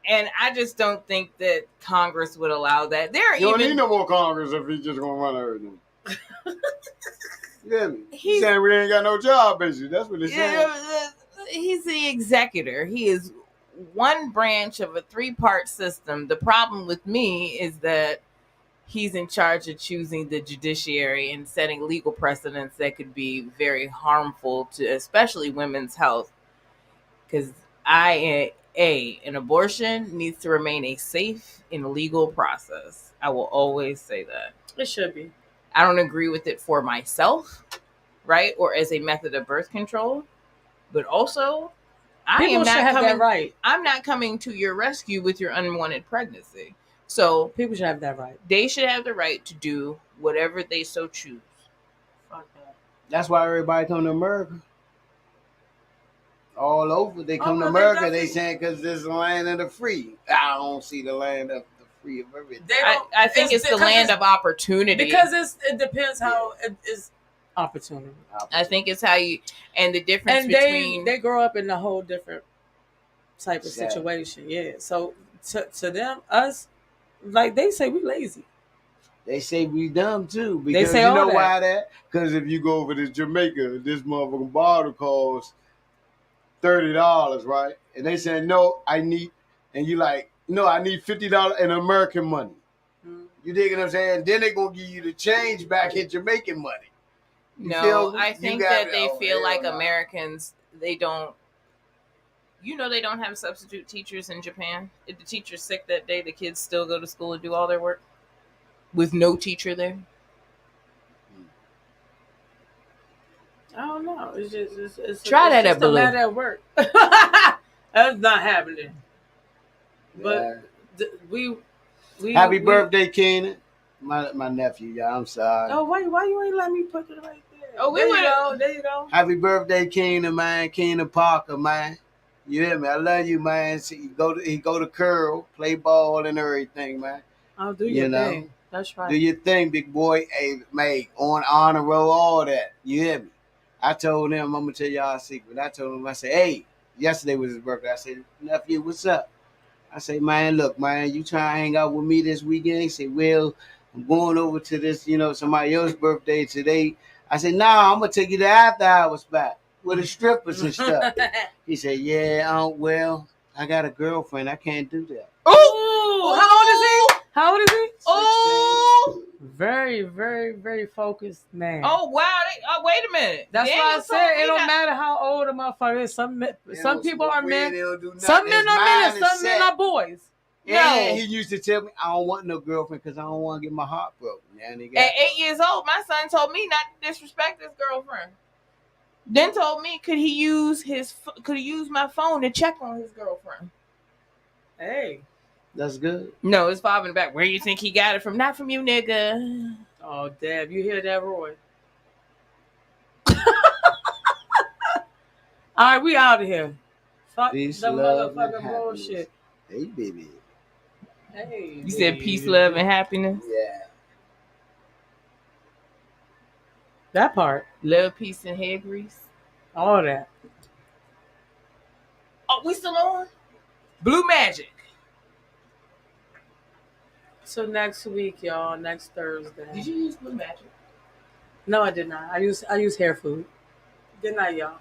And I just don't think that Congress would allow that.
You don't need no more Congress if he's just gonna run everything. Yeah, he's saying we ain't got no job, basically. That's what he's saying.
He's the executor. He is one branch of a 3-part system. The problem with me is that he's in charge of choosing the judiciary and setting legal precedents that could be very harmful to especially women's health. Because an abortion needs to remain a safe and legal process. I will always say that.
It should be.
I don't agree with it for myself, right? Or as a method of birth control. But also,
People should have that right.
I'm not coming to your rescue with your unwanted pregnancy. So
People should have that right.
they should have the right to do whatever they so choose.
Fuck that.
That's why everybody come to America. All over, they come to
well,
America.
they
They saying because this is the land of the free. I don't see the land of the free of everything.
They don't,
I think it's the
because
land of opportunity.
because it depends how it is opportunity.
I think it's how you and the difference
And
between
they grow up in a whole different type of
Exactly.
situation. Yeah. So to them, us, like they say, we lazy.
They say we dumb too. Because
say
you
all
know
that.
why that? Because if you go over to Jamaica, this motherfucking bottle costs $30, right? And they say, no, I need, and you like, no, I need $50 in American money. You dig what I'm saying? Then they gonna give you the change back in Jamaican money. You
no,
feel me?
I
You
think
got
that
it.
they
Oh,
feel
hell
like
no.
Americans, they don't. They don't have substitute teachers in Japan. If the teacher's sick that day, the kids still go to school and do all their work with no teacher there.
I don't know. It's just it's
Try that
it's
at
just a
Baloo.
matter at work. That's not happening. But
Yeah.
we
Happy
we-
birthday, Keenan. My nephew, y'all. I'm sorry.
Oh, why you ain't let me put it right there?
Oh, we
there you
would've-
go. There you go.
Happy birthday, Keenan, man. Keenan Parker, man. You hear me? I love you, man. See, he go to Curl, play ball and everything, man.
I'll do
You
your
know.
thing. That's right.
Do your thing, big boy. Hey, mate, on honor roll, all that. You hear me? I told him, I'm gonna tell y'all a secret. I told him, I said, hey, yesterday was his birthday. I said, nephew, what's up? I said, man, look, man, you trying to hang out with me this weekend? He said, well, I'm going over to this, somebody else's birthday today. I said, nah, I'm gonna take you to after hours spot with the strippers and stuff. He said, yeah, well, I got a girlfriend. I can't do that.
Ooh, how old is he? How old is he?
Oh,
Very, very, very focused man.
oh wow! Wait a minute.
That's
Daniel
why I
told
said
me
it don't
not-
matter how old a motherfucker is. Some people are men.
Some
Some men are men and some men are boys.
Yeah,
No.
he used to tell me I don't want no girlfriend because I don't want to get my heart broken. And he got
At 8 years old, my son told me not to disrespect his girlfriend. Then told me could he use my phone to check on his girlfriend?
Hey.
That's good.
No, it's Bob in the back. Where you think he got it from? Not from you, nigga.
Oh, Deb, you hear that, Roy? All right, we out of here. Fuck
Peace,
the
love, and
motherfucking
happiness.
bullshit.
Hey, baby.
Hey,
You said peace, love, and happiness.
Yeah.
that part.
Love, peace, and hair grease.
All that.
Oh, we still on? Blue Magic.
So next week, y'all. Next Thursday.
Did you use Blue Magic?
No, I did not. I use hair food. Good night, y'all.